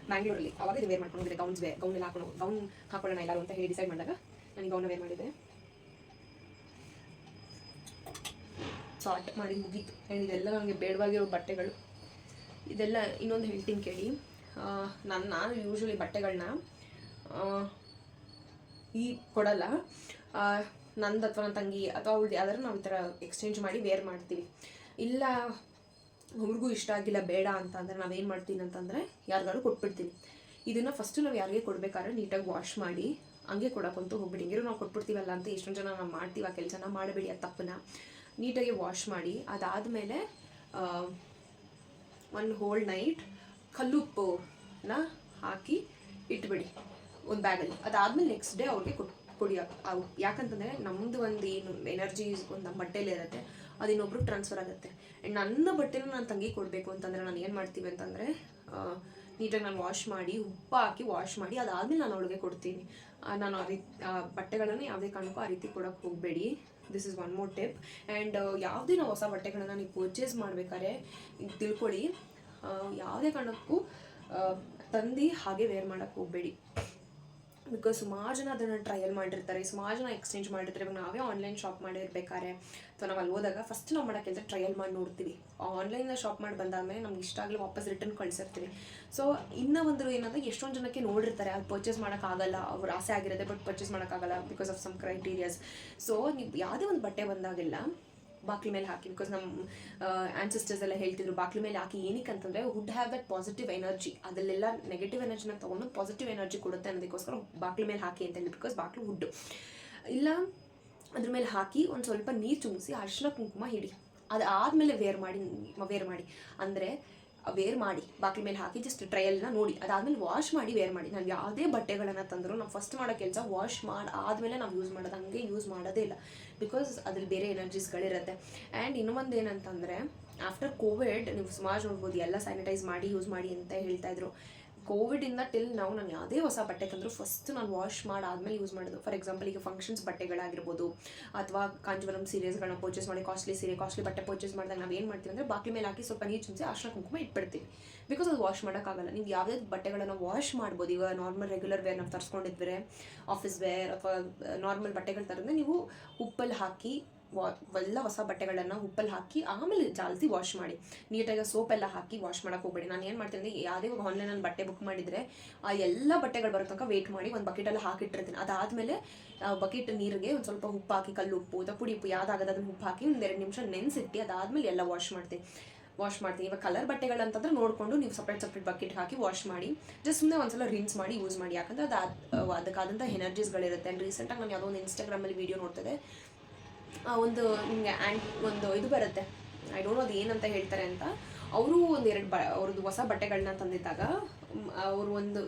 ಬ್ಯಾಂಗ್ಳೂರಲ್ಲಿ. ಅವಾಗ ಇದು ವೇರ್ ಮಾಡ್ಕೊಂಡಿದ್ದೆ. ಗೌನ್ ಎಲ್ಲ ಗೌನ್ ಹಾಕೊಳ್ಳೋಣ ಎಲ್ಲರೂ ಅಂತ ಹೇಳಿ ಡಿಸೈಡ್ ಮಾಡಿದಾಗ ನಾನು ಗೌನ್ನ ವೇರ್ ಮಾಡಿದ್ದೆ. ಸಾರ್ಟ್ ಮಾಡಿ ಮುಗೀತು. ಆ್ಯಂಡ್ ಇದೆಲ್ಲ ನನಗೆ ಬೇಡವಾಗಿರೋ ಬಟ್ಟೆಗಳು. ಇದೆಲ್ಲ ಇನ್ನೊಂದು ಹೇಳ್ತೀನಿ ಕೇಳಿ. ನಾನು ಯೂಶ್ವಲಿ ಬಟ್ಟೆಗಳನ್ನ ಈ ಕೊಡಲ್ಲ, ನಂದು ಅಥವಾ ನನ್ನ ತಂಗಿ ಅಥವಾ ಅವಳು ಯಾವ್ದಾದ್ರು ನಾವು ಈ ಥರ ಎಕ್ಸ್ಚೇಂಜ್ ಮಾಡಿ ವೇರ್ ಮಾಡ್ತೀವಿ. ಇಲ್ಲ ಅವ್ರಿಗೂ ಇಷ್ಟ ಆಗಿಲ್ಲ ಬೇಡ ಅಂತ ಅಂದರೆ ನಾವೇನು ಮಾಡ್ತೀನಿ ಅಂತಂದರೆ ಯಾರಿಗಾದ್ರು ಕೊಟ್ಬಿಡ್ತೀನಿ. ಇದನ್ನು ಫಸ್ಟು ನಾವು ಯಾರಿಗೆ ಕೊಡಬೇಕಾದ್ರೆ ನೀಟಾಗಿ ವಾಶ್ ಮಾಡಿ ಹಂಗೆ ಕೊಡೋಕ್ಕಂತೂ ಹೋಗ್ಬಿಡಿ. ಹಿಂಗಿರೋ ನಾವು ಕೊಟ್ಬಿಡ್ತೀವಲ್ಲ ಅಂತ ಎಷ್ಟೊಂದು ಜನ ನಾವು ಮಾಡ್ತೀವಿ ಆ ಕೆಲಸನ. ಮಾಡಬೇಡಿ ಆ ತಪ್ಪನ್ನ. ನೀಟಾಗಿ ವಾಶ್ ಮಾಡಿ ಅದಾದಮೇಲೆ ಒಂದು ಹೋಲ್ ನೈಟ್ ಕಲ್ಲುಪ್ಪನ್ನ ಹಾಕಿ ಇಟ್ಬಿಡಿ ಒಂದು ಬ್ಯಾಗಲ್ಲಿ. ಅದಾದಮೇಲೆ ನೆಕ್ಸ್ಟ್ ಡೇ ಅವ್ರಿಗೆ ಕೊಡಿ. ಯಾಕಂತಂದರೆ ನಮ್ಮದು ಒಂದು ಏನು ಎನರ್ಜಿ ಒಂದು ನಮ್ಮ ಬಟ್ಟೆಯಲ್ಲೇ ಇರುತ್ತೆ, ಅದು ಇನ್ನೊಬ್ರಿಗೆ ಟ್ರಾನ್ಸ್ಫರ್ ಆಗುತ್ತೆ. ಆ್ಯಂಡ್ ನನ್ನ ಬಟ್ಟೆನ ನಾನು ತಂಗಿ ಕೊಡಬೇಕು ಅಂತಂದರೆ ನಾನು ಏನು ಮಾಡ್ತೀವಿ ಅಂತಂದರೆ ನೀಟಾಗಿ ನಾನು ವಾಶ್ ಮಾಡಿ ಉಪ್ಪು ಹಾಕಿ ವಾಶ್ ಮಾಡಿ ಅದಾದಮೇಲೆ ನಾನು ಅವಳಿಗೆ ಕೊಡ್ತೀನಿ. ನಾನು ಆ ರೀತಿ ಬಟ್ಟೆಗಳನ್ನು ಯಾವುದೇ ಕಾರಣಕ್ಕೂ ಆ ರೀತಿ ಕೊಡೋಕ್ಕೆ ಹೋಗಬೇಡಿ. This is one more tip. And ಯಾವುದೇ ನಾವು ಹೊಸ ಬಟ್ಟೆಗಳನ್ನು ನೀವು ಪರ್ಚೇಸ್ ಮಾಡ್ಬೇಕಾದ್ರೆ ತಿಳ್ಕೊಳ್ಳಿ, ಯಾವುದೇ ಕಾರಣಕ್ಕೂ ತಂದು ಹಾಗೆ ವೇರ್ ಮಾಡೋಕ್ಕೆ ಹೋಗಬೇಡಿ. ಬಿಕಾಸ್ ಸುಮಾರು ಜನ ಅದನ್ನು ಟ್ರಯಲ್ ಮಾಡಿರ್ತಾರೆ, ಸುಮಾರು ಜನ ಎಕ್ಸ್ಚೇಂಜ್ ಮಾಡಿರ್ತಾರೆ. ಇವಾಗ ನಾವೇ ಆನ್ಲೈನ್ ಶಾಪ್ ಮಾಡಿರ್ಬೇಕಾದ್ರೆ ಅಥವಾ ನಾವು ಅಲ್ಲಿ ಹೋದಾಗ ಫಸ್ಟ್ ನಾವು ಮಾಡೋ ಕೆಲಸ ಟ್ರಯಲ್ ಮಾಡಿ ನೋಡ್ತೀವಿ. ಆನ್ಲೈನಲ್ಲಿ ಶಾಪ್ ಮಾಡಿ ಬಂದಾದಮೇಲೆ ನಮ್ಗೆ ಇಷ್ಟ ಆಗಲಿ ವಾಪಸ್ ರಿಟರ್ನ್ ಕಳಿಸಿರ್ತೀವಿ. ಸೊ ಇನ್ನೂ ಒಂದು ಏನಂದರೆ ಎಷ್ಟೊಂದು ಜನಕ್ಕೆ ನೋಡಿರ್ತಾರೆ ಅದು ಪರ್ಚೇಸ್ ಮಾಡೋಕ್ಕಾಗಲ್ಲ, ಅವ್ರ ಆಸೆ ಆಗಿರುತ್ತೆ ಬಟ್ ಪರ್ಚೇಸ್ ಮಾಡೋಕ್ಕಾಗಲ್ಲ because of some criterias. So ನೀವು ಯಾವುದೇ ಒಂದು ಬಟ್ಟೆ ಬಂದಾಗೆಲ್ಲ ಬಾಕ್ಲಿ ಮೇಲೆ ಹಾಕಿ, ಬಿಕಾಸ್ ನಮ್ಮ ಆ್ಯನ್ಸಿಸ್ಟರ್ಸ್ ಎಲ್ಲ ಹೇಳ್ತಿದ್ರು ಬಾಕ್ಲಿ ಮೇಲೆ ಹಾಕಿ. ಏನಕ್ಕೆ ಅಂತಂದರೆ would have that positive energy, ಅದಲ್ಲೆಲ್ಲ ನೆಗೆಟಿವ್ ಎನರ್ಜಿನ ತೊಗೊಂಡು ಪಾಸಿಟಿವ್ ಎನರ್ಜಿ ಕೊಡುತ್ತೆ ಅನ್ನೋದಕ್ಕೋಸ್ಕರ ಬಾಕ್ಲಿ ಮೇಲೆ ಹಾಕಿ ಅಂತ ಹೇಳಿ. ಬಿಕಾಸ್ ಬಾಕ್ಲು ವುಡ್ಡು ಇಲ್ಲ, ಅದ್ರ ಮೇಲೆ ಹಾಕಿ ಒಂದು ಸ್ವಲ್ಪ ನೀರು ಚುಮ್ಮಿಸಿ ಅರಿಶಿನ ಕುಂಕುಮ ಹಿಡಿ, ಅದು ಆದಮೇಲೆ ವೇರ್ ಮಾಡಿ ಅಂದರೆ ವೇರ್ ಮಾಡಿ ಬಾಕ್ಲಿ ಮೇಲೆ ಹಾಕಿ ಜಸ್ಟ್ ಟ್ರಯಲ್ನ ನೋಡಿ, ಅದಾದಮೇಲೆ ವಾಶ್ ಮಾಡಿ ವೇರ್ ಮಾಡಿ. ನಾವು ಯಾವುದೇ ಬಟ್ಟೆಗಳನ್ನು ತಂದರೂ ನಾವು ಫಸ್ಟ್ ಮಾಡೋ ಕೆಲಸ ವಾಶ್ ಮಾಡಿ ಆದಮೇಲೆ ನಾವು ಯೂಸ್ ಮಾಡೋದು, ಹಂಗೆ ಯೂಸ್ ಮಾಡೋದೇ ಇಲ್ಲ. ಬಿಕಾಸ್ ಅದ್ರಲ್ಲಿ ಬೇರೆ ಎನರ್ಜೀಸ್ಗಳಿರುತ್ತೆ. ಆ್ಯಂಡ್ ಇನ್ನೊಂದು ಏನಂತಂದರೆ ಆಫ್ಟರ್ ಕೋವಿಡ್ ನೀವು ಸುಮಾರು ನೋಡ್ಬೋದು ಎಲ್ಲ ಸ್ಯಾನಿಟೈಸ್ ಮಾಡಿ ಯೂಸ್ ಮಾಡಿ ಅಂತ ಹೇಳ್ತಾಯಿದ್ರು. ಕೋವಿಡಿಂದ ಟಿಲ್ ನಾನು ಯಾವುದೇ ಹೊಸ ಬಟ್ಟೆ ತಂದರೂ ಫಸ್ಟ್ ನಾನು ವಾಶ್ ಮಾಡಾದ್ಮೇಲೆ ಯೂಸ್ ಮಾಡೋದು. ಫಾರ್ ಎಕ್ಸಾಂಪಲ್ ಈಗ ಫಂಕ್ಷನ್ಸ್ ಬಟ್ಟೆಗಳಾಗಿರ್ಬೋದು ಅಥವಾ ಕಾಂಜೀವರಂ ಸೀರೆಸ್ಗಳನ್ನ ಪರ್ಚೇಸ್ ಮಾಡಿ ಕಾಸ್ಟ್ಲಿ ಬಟ್ಟೆ ಪರ್ಚೇಸ್ ಮಾಡಿದಾಗ ನಾವು ಏನು ಮಾಡ್ತೀವಿ ಅಂದರೆ ಬಾಕ್ಲಿ ಮೇಲೆ ಹಾಕಿ ಸ್ವಲ್ಪ ನೀರು ಚುಮ್ಸಿ ಅರಿಶಿನ ಕುಂಕುಮ ಇಟ್ಬಿಡ್ತೀವಿ. ಬಿಕಾಸ್ ಅದು ವಾಶ್ ಮಾಡೋಕ್ಕಾಗಲ್ಲ. ನೀವು ಯಾವುದೇ ಬಟ್ಟೆಗಳನ್ನು ವಾಶ್ ಮಾಡ್ಬೋದು. ಈಗ ನಾರ್ಮಲ್ ರೆಗ್ಯುಲರ್ ವೇರ್ ನಾವು ತರಿಸ್ಕೊಂಡಿದ್ದರೆ ಆಫೀಸ್ ವೇರ್ ಅಥವಾ ನಾರ್ಮಲ್ ಬಟ್ಟೆಗಳು ತರಂದ್ರೆ ನೀವು ಉಪ್ಪಲ್ಲಿ ಹಾಕಿ ಎಲ್ಲ ಹೊಸ ಬಟ್ಟೆಗಳನ್ನು ಉಪ್ಪಲ್ಲಿ ಹಾಕಿ ಆಮೇಲೆ ಜಾಸ್ತಿ ವಾಶ್ ಮಾಡಿ, ನೀಟಾಗಿ ಸೋಪೆಲ್ಲ ಹಾಕಿ ವಾಶ್ ಮಾಡೋಕೆ ಹೋಗಬೇಡಿ. ನಾನು ಏನು ಮಾಡ್ತೀನಿ ಅಂದರೆ ಯಾವುದೇ ಆನ್ಲೈನಲ್ಲಿ ಬಟ್ಟೆ ಬುಕ್ ಮಾಡಿದರೆ ಆ ಎಲ್ಲ ಬಟ್ಟೆಗಳು ಬರೋ ತನಕ ವೆಯ್ಟ್ ಮಾಡಿ ಒಂದು ಬಕೆಟೆಲ್ಲ ಹಾಕಿಟ್ಟಿರ್ತೀನಿ. ಅದಾದಮೇಲೆ ಬಕೆಟ್ ನೀರಿಗೆ ಒಂದು ಸ್ವಲ್ಪ ಉಪ್ಪು ಹಾಕಿ, ಕಲ್ಲು ಉಪ್ಪು ಅಥವಾ ಪುಡಿ ಉಪ್ಪು ಯಾವುದಾಗದ ಅದನ್ನು ಉಪ್ಪು ಹಾಕಿ ಒಂದು 2 ನಿಮಿಷ ನೆನೆಸಿಟ್ಟು ಅದಾದಮೇಲೆ ಎಲ್ಲ ವಾಶ್ ಮಾಡ್ತೀನಿ. ಇವಾಗ ಕಲರ್ ಬಟ್ಟೆಗಳಂತಂದ್ರೆ ನೋಡಿಕೊಂಡು ನೀವು ಸಪ್ರೇಟ್ ಬಕೆಟ್ ಹಾಕಿ ವಾಶ್ ಮಾಡಿ ಜಸ್ಟ್ ಸುಮ್ಮನೆ ಒಂದ್ಸಲ ರಿನ್ಸ್ ಮಾಡಿ ಯೂಸ್ ಮಾಡಿ. ಯಾಕಂದರೆ ಅದಕ್ಕಾದಂಥ ಎನರ್ಜೀಸ್ಗಳಿರುತ್ತೆ. ಆ್ಯಂಡ್ ರೀಸೆಂಟಾಗಿ ನಾನು ಯಾವುದೋ ಒಂದು ಇನ್ಸ್ಟಾಗ್ರಾಮಲ್ಲಿ ವೀಡಿಯೋ ನೋಡ್ತಿದ್ದೆ, ಒಂದು ನಿಮಗೆ ಒಂದು ಇದು ಬರುತ್ತೆ, ಐ ಡೋಂಟ್ ನೋ ಅದು ಏನಂತ ಹೇಳ್ತಾರೆ ಅಂತ. ಅವರು ಅವ್ರದ್ದು ಹೊಸ ಬಟ್ಟೆಗಳನ್ನ ತಂದಿದ್ದಾಗ ಅವರು 2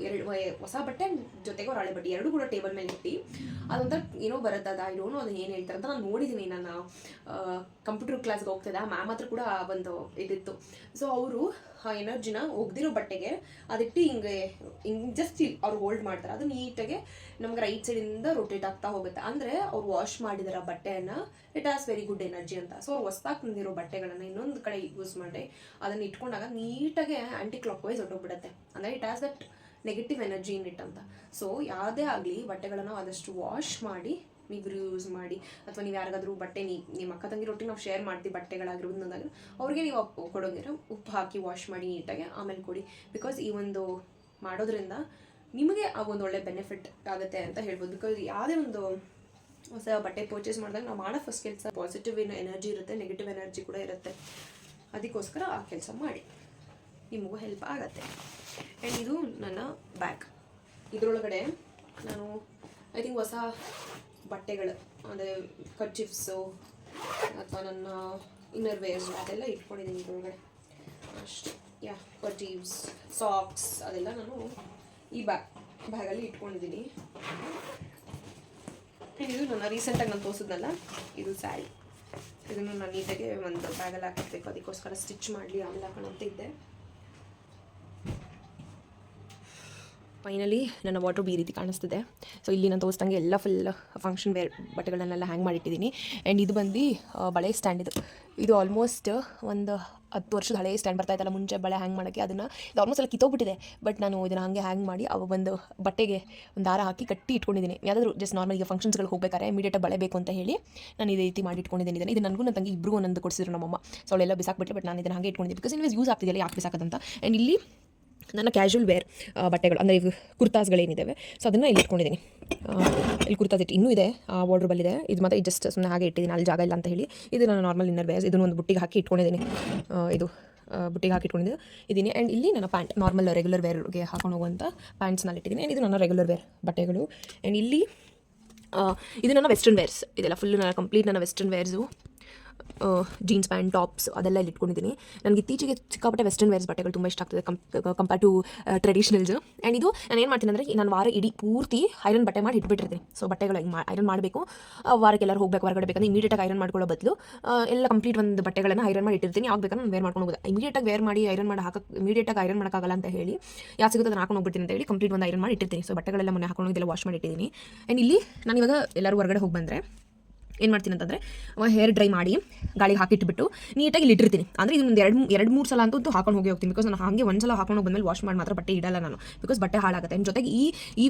ಹೊಸ ಬಟ್ಟೆ ಜೊತೆಗೆ ಅವ್ರು ಹಳೆ ಬಟ್ಟೆ ಎರಡೂ ಕೂಡ ಟೇಬಲ್ ಮೇಲೆ ಇಟ್ಟು ಅದೊಂಥರ ಏನೋ ಬರುತ್ತೆ. ಅದು ಐ ಡೋಂಟ್ ನೋ ಅದು ಏನು ಹೇಳ್ತಾರೆ ಅಂತ. ನಾನು ನೋಡಿದ್ದೀನಿ, ನಾನು ಕಂಪ್ಯೂಟರ್ ಕ್ಲಾಸ್ಗೆ ಹೋಗ್ತಿದ್ದೆ, ಆ ಮ್ಯಾಮ್ ಹತ್ರ ಕೂಡ ಒಂದು ಇದಿತ್ತು. ಸೊ ಅವರು ಆ ಎನರ್ಜಿನ ಒಗ್ದಿರೋ ಬಟ್ಟೆಗೆ ಅದಿಟ್ಟು ಹಿಂಗೆ ಜಸ್ಟ್ ಅವ್ರು ಹೋಲ್ಡ್ ಮಾಡ್ತಾರೆ. ಅದು ನೀಟಾಗಿ ನಮ್ಗೆ ರೈಟ್ ಸೈಡಿಂದ ರೊಟೇಟ್ ಆಗ್ತಾ ಹೋಗುತ್ತೆ. ಅಂದರೆ ಅವ್ರು ವಾಶ್ ಮಾಡಿದಾರೆ ಆ ಬಟ್ಟೆಯನ್ನು, it has very good energy ಅಂತ. ಸೊ ಅವ್ರು ಹೊಸ್ದಾಗಿ ತಂದಿರೋ ಬಟ್ಟೆಗಳನ್ನು ಇನ್ನೊಂದು ಕಡೆ ಯೂಸ್ ಮಾಡಿ ಅದನ್ನು ಇಟ್ಕೊಂಡಾಗ ನೀಟಾಗಿ ಆ್ಯಂಟಿ ಕ್ಲಾಕ್ ವೈಸ್ ಹೊಟ್ಟೋಗ್ಬಿಡುತ್ತೆ. ಅಂದರೆ it has that negative energy in it ಅಂತ. ಸೊ ಯಾವುದೇ ಆಗಲಿ ಬಟ್ಟೆಗಳನ್ನು ಆದಷ್ಟು ವಾಶ್ ಮಾಡಿ ನೀವು ಯೂಸ್ ಮಾಡಿ. ಅಥವಾ ನೀವು ಯಾರಿಗಾದ್ರೂ ಬಟ್ಟೆ ನಿಮ್ಮ ಅಕ್ಕ ತಂಗಿ ರೊಟ್ಟಿ ನಾವು ಶೇರ್ ಮಾಡ್ತೀವಿ ಬಟ್ಟೆಗಳಾಗಿರ್ಬೋದು ಅನ್ನೋದಾಗ ಅವ್ರಿಗೆ ನೀವು ಕೊಡೋಂಗಿರ ಉಪ್ಪು ಹಾಕಿ ವಾಶ್ ಮಾಡಿ ನೀಟಾಗಿ ಆಮೇಲೆ ಕೊಡಿ. ಬಿಕಾಸ್ ಈ ಒಂದು ಮಾಡೋದ್ರಿಂದ ನಿಮಗೆ ಆ ಒಂದು ಒಳ್ಳೆ ಬೆನಿಫಿಟ್ ಆಗುತ್ತೆ ಅಂತ ಹೇಳ್ಬೋದು. ಬಿಕಾಸ್ ಯಾವುದೇ ಒಂದು ಹೊಸ ಬಟ್ಟೆ ಪರ್ಚೇಸ್ ಮಾಡಿದಾಗ ನಾವು ಮಾಡೋ ಫಸ್ಟ್ ಕೆಲಸ ಪಾಸಿಟಿವ್ ಎನರ್ಜಿ ಇರುತ್ತೆ, ನೆಗೆಟಿವ್ ಎನರ್ಜಿ ಕೂಡ ಇರುತ್ತೆ. ಅದಕ್ಕೋಸ್ಕರ ಆ ಕೆಲಸ ಮಾಡಿ, ನಿಮಗೂ ಹೆಲ್ಪ್ ಆಗುತ್ತೆ. ಆ್ಯಂಡ್ ಇದು ನನ್ನ ಬ್ಯಾಗ್. ಇದರೊಳಗಡೆ ನಾನು ಐ ಥಿಂಕ್ ಹೊಸ ಬಟ್ಟೆಗಳು ಅಂದರೆ ಕರ್ಚಿಫ್ಸು ಅಥವಾ ನನ್ನ ಇನ್ನರ್ ವೇರ್ಸ್ ಅದೆಲ್ಲ ಇಟ್ಕೊಂಡಿದ್ದೀನಿ ಇದರೊಳಗಡೆ ಅಷ್ಟೇ. ಕರ್ಚೀಫ್ಸ್, ಸಾಕ್ಸ್ ಅದೆಲ್ಲ ನಾನು ಈ ಬ್ಯಾಗಲ್ಲಿ ಇಟ್ಕೊಂಡಿದ್ದೀನಿ. ಇದು ನನ್ನ ರೀಸೆಂಟಾಗಿ ನಾನು ತೋರಿಸಿದ್ನಲ್ಲ, ಇದು ಸ್ಯಾರಿ. ಇದನ್ನು ನಾನು ನೀಟಾಗಿ ಒಂದು ಬ್ಯಾಗಲ್ಲಿ ಹಾಕಿರ್ಬೇಕು, ಅದಕ್ಕೋಸ್ಕರ ಸ್ಟಿಚ್ ಮಾಡಲಿ ಆಮೇಲೆ ಹಾಕೋಣಂತ ಇದ್ದೆ. ಫೈನಲಿ ನನ್ನ ವಾರ್ಡ್ರೋಬ್ ಈ ರೀತಿ ಕಾಣಿಸ್ತಿದೆ. ಸೊ ಇಲ್ಲಿ ನಾನು ತೋರಿಸ್ದಂಗೆ ಎಲ್ಲ ಫುಲ್ ಫಂಕ್ಷನ್ ವೇರ್ ಬಟ್ಟೆಗಳನ್ನೆಲ್ಲ ಹ್ಯಾಂಗ್ ಮಾಡಿಟ್ಟಿದ್ದೀನಿ. ಆ್ಯಂಡ್ ಇದು ಬಂದು ಬಳೆ ಸ್ಟ್ಯಾಂಡ್. ಇದು ಆಲ್ಮೋಸ್ಟ್ ಒಂದು 10 ವರ್ಷದ ಹಳೆಯ ಸ್ಟ್ಯಾಂಡ್ ಬರ್ತಾ ಇತ್ತಲ್ಲ ಮುಂಚೆ ಬಳೆ ಹ್ಯಾಂಗ್ ಮಾಡೋಕ್ಕೆ. ಇದು ಆಲ್ಮೋಸ್ಟ್ ಎಲ್ಲ ಕಿತ್ತೋಗ್ಬಿಟ್ಟಿದೆ. ಬಟ್ ನಾನು ಇದನ್ನು ಹಾಗೆ ಹ್ಯಾಂಗ್ ಮಾಡಿ ಒಂದು ಬಟ್ಟೆಗೆ ಒಂದು ದಾರ ಹಾಕಿ ಕಟ್ಟಿ ಇಟ್ಕೊಂಡಿದ್ದೀನಿ. ಯಾವುದಾದ್ರು ಜಸ್ಟ್ ನಾರ್ಮಲ್ ಈಗ ಫಂಕ್ಷನ್ಸ್ಗಳು ಹೋಗ್ಬೇಕಾದ್ರೆ ಇಮಿಡಿಯೇಟಾಗಿ ಬಳೆ ಬೇಕು ಅಂತ ಹೇಳಿ ನಾನು ಇದೇ ರೀತಿ ಮಾಡಿ ಇಟ್ಕೊಂಡಿದ್ದೀನಿ. ಇದು ನನಗೂ ನನ್ನ ತಂಗಿ ಇಬ್ಬರಿಗೂ ಒಂದೊಂದು ಕೊಡಿಸಿದ್ರು ನಮ್ಮಮ್ಮ. ಸೊ ಅವಳೆಲ್ಲ ಬಿಸಾಕ್ಬಿಟ್ಟೆ, ಬಟ್ ನಾನು ಇದನ್ನು ಹಾಗೆ ಇಟ್ಕೊಂಡಿದ್ದೆ ಬಿಕಾಸ್ ಇನ್ವೇಸ್ ಯೂಸ್ ಆಗ್ತಿದೆಯಲ್ಲ ಯಾಕೆ ಬಿಸಾಕೋದಂತ. ಆ್ಯಂಡ್ ಇಲ್ಲಿ ನನ್ನ ಕ್ಯಾಶುವಲ್ ವೇರ್ ಬಟ್ಟೆಗಳು ಅಂದರೆ ಇವು ಕುರ್ತಾಸ್ಗಳೇನಿದ್ದಾವೆ, ಸೊ ಅದನ್ನು ಇಲ್ಲಿ ಇಟ್ಕೊಂಡಿದ್ದೀನಿ. ಇಲ್ಲಿ ಕುರ್ತಾಸ್ ಇಟ್ಟು ಇನ್ನೂ ಇದೆ, ವಾರ್ಡ್ರೋಬಲ್ಲಿದೆ. ಇದು ಮಾತ್ರ ಜಸ್ಟ್ ಸುಮ್ಮನೆ ಹಾಗೆ ಇಟ್ಟಿದ್ದೀನಿ, ಅಲ್ಲಿ ಜಾಗ ಇಲ್ಲ ಅಂತ ಹೇಳಿ. ಇದು ನನ್ನ ನಾರ್ಮಲ್ ಇನ್ನರ್ ವೇರ್ಸ್. ಇದನ್ನು ಒಂದು ಬುಟ್ಟಿಗೆ ಹಾಕಿ ಇಟ್ಕೊಂಡಿದ್ದೀನಿ. ಇದು ಬುಟ್ಟಿಗೆ ಹಾಕಿ ಇದ್ದೀನಿ. ಆ್ಯಂಡ್ ಇಲ್ಲಿ ನನ್ನ ಪ್ಯಾಂಟ್ ನಾರ್ಮಲ್ ರೆಗ್ಯುಲರ್ ವೇರ್ಗೆ ಹಾಕೊಂಡು ಹೋಗುವಂಥ ಪ್ಯಾಂಟ್ಸ್ನಲ್ಲಿ ಇಟ್ಟಿದ್ದೀನಿ. ಆ್ಯಂಡ್ ಇದು ನನ್ನ ರೆಗ್ಯುಲರ್ ವೇರ್ ಬಟ್ಟೆಗಳು. ಆ್ಯಂಡ್ ಇಲ್ಲಿ ಇದು ನನ್ನ ವೆಸ್ಟರ್ನ್ ವೇರ್ಸ್. ಇದೆಲ್ಲ ಫುಲ್ಲು ನನ್ನ ಕಂಪ್ಲೀಟ್ ನನ್ನ western wears. Jeans pant tops ಅದೆಲ್ಲ ಇಲ್ಲಿ ಇಟ್ಕೊಂಡಿದ್ದೀನಿ. ನನಗೆ ಇತ್ತೀಚೆಗೆ ಸಿಕ್ಕಾಪಟ್ಟೆ ವೆಸ್ಟರ್ನ್ ವೇರ್ಸ್ ಬಟ್ಟೆಗಳು ತುಂಬ ಇಷ್ಟ ಆಗ್ತದೆ ಕಂಪೇರ್ ಟು ಟ್ರೆಡಿಷನಲ್ಸ್. ಆ್ಯಂಡ್ ಇದು ನಾನು ಏನು ಮಾಡ್ತೀನಿ ಅಂದರೆ ನಾನು ವಾರ ಇಡೀ ಪೂರ್ತಿ ಐರನ್ ಬಟ್ಟೆ ಮಾಡಿ ಇಟ್ಬಿಟ್ಟಿರ್ತೀನಿ. ಸೊ ಬಟ್ಟೆಗಳು ಐರನ್ ಮಾಡಬೇಕು, ವಾರಕ್ಕೆ ಎಲ್ಲರೂ ಹೋಗಬೇಕು ಹೊರಗಡೆ ಬೇಕಂದ್ರೆ ಇಮಿಡಿಯೇಟಾಗಿ ಐರನ್ ಮಾಡ್ಕೊಳ್ಳೋ ಬದಲು ಎಲ್ಲ ಕಂಪ್ಲೀಟ್ ಒಂದು ಬಟ್ಟೆಗಳನ್ನು ಐರನ್ ಮಾಡಿ ಇಟ್ಟಿರ್ತೀನಿ. ಯಾವಾಗ ಬೇಕಂದ್ರೆ ನಾನು ವೇರ್ ಮಾಡ್ಕೊಂಡು ಹೋಗೋದು. ಇಮಿಡಿಯೇಟಾಗಿ ವೇರ್ ಮಾಡಿ ಐರನ್ ಮಾಡಿ ಇಮಿಡಿಯೇಟಾಗಿ ಐರನ್ ಮಾಡೋಕ್ಕಾಗಲ್ಲ ಅಂತ ಹೇಳಿ ಯಾಕೆ ಸಿಗುತ್ತೆ ಅದನ್ನು ಹಾಕೊಂಡು ಹೋಗ್ಬಿಡ್ತೀನಿ ಅಂತ ಹೇಳಿ ಕಂಪ್ಲೀಟ್ ಒಂದು ಐರನ್ ಮಾಡಿ ಇಟ್ಟಿರ್ತೀನಿ. ಸೊ ಬಟ್ಟೆಗಳೆಲ್ಲ ಮೊನ್ನೆ ಹಾಕೊಂಡು ಇದೆಲ್ಲ ವಾಶ್ ಮಾಡಿ ಇಟ್ಟಿದ್ದೀನಿ. ಆ್ಯಂಡ್ ಇಲ್ಲಿ ನಾನು ಇವಾಗ ಎಲ್ಲರೂ ಹೊರಗಡೆ ಹೋಗಿ ಬಂದರೆ ಏನು ಮಾಡ್ತೀನಿ ಅಂತಂದರೆ ಹೇರ್ ಡ್ರೈ ಮಾಡಿ ಗಾಳಿಗೆ ಹಾಕಿಟ್ಬಿಟ್ಟು ನೀಟಾಗಿ ಇಲ್ಲಿ ಇಟ್ಟಿರ್ತೀನಿ. ಅಂದರೆ ಇದೊಂದು ಎರಡು ಮೂರು ಸಲ ಅಂತೂ ಹಾಕೊಂಡು ಹೋಗ್ತೀನಿ. ಬಿಕಾಸ್ ನಾನು ಹಾಗೆ ಒಂದು ಸಲ ಹಾಕೊಂಡು ಬಂದಮೇಲೆ ವಾಶ್ ಮಾಡಿ ಮಾತ್ರ ಬಟ್ಟೆ ಇಡಲ್ಲ ನಾನು, ಬಿಕಾಸ್ ಬಟ್ಟೆ ಹಾಳಾಗುತ್ತೆ. ಆ್ಯಂಡ್ ಜೊತೆಗೆ ಈ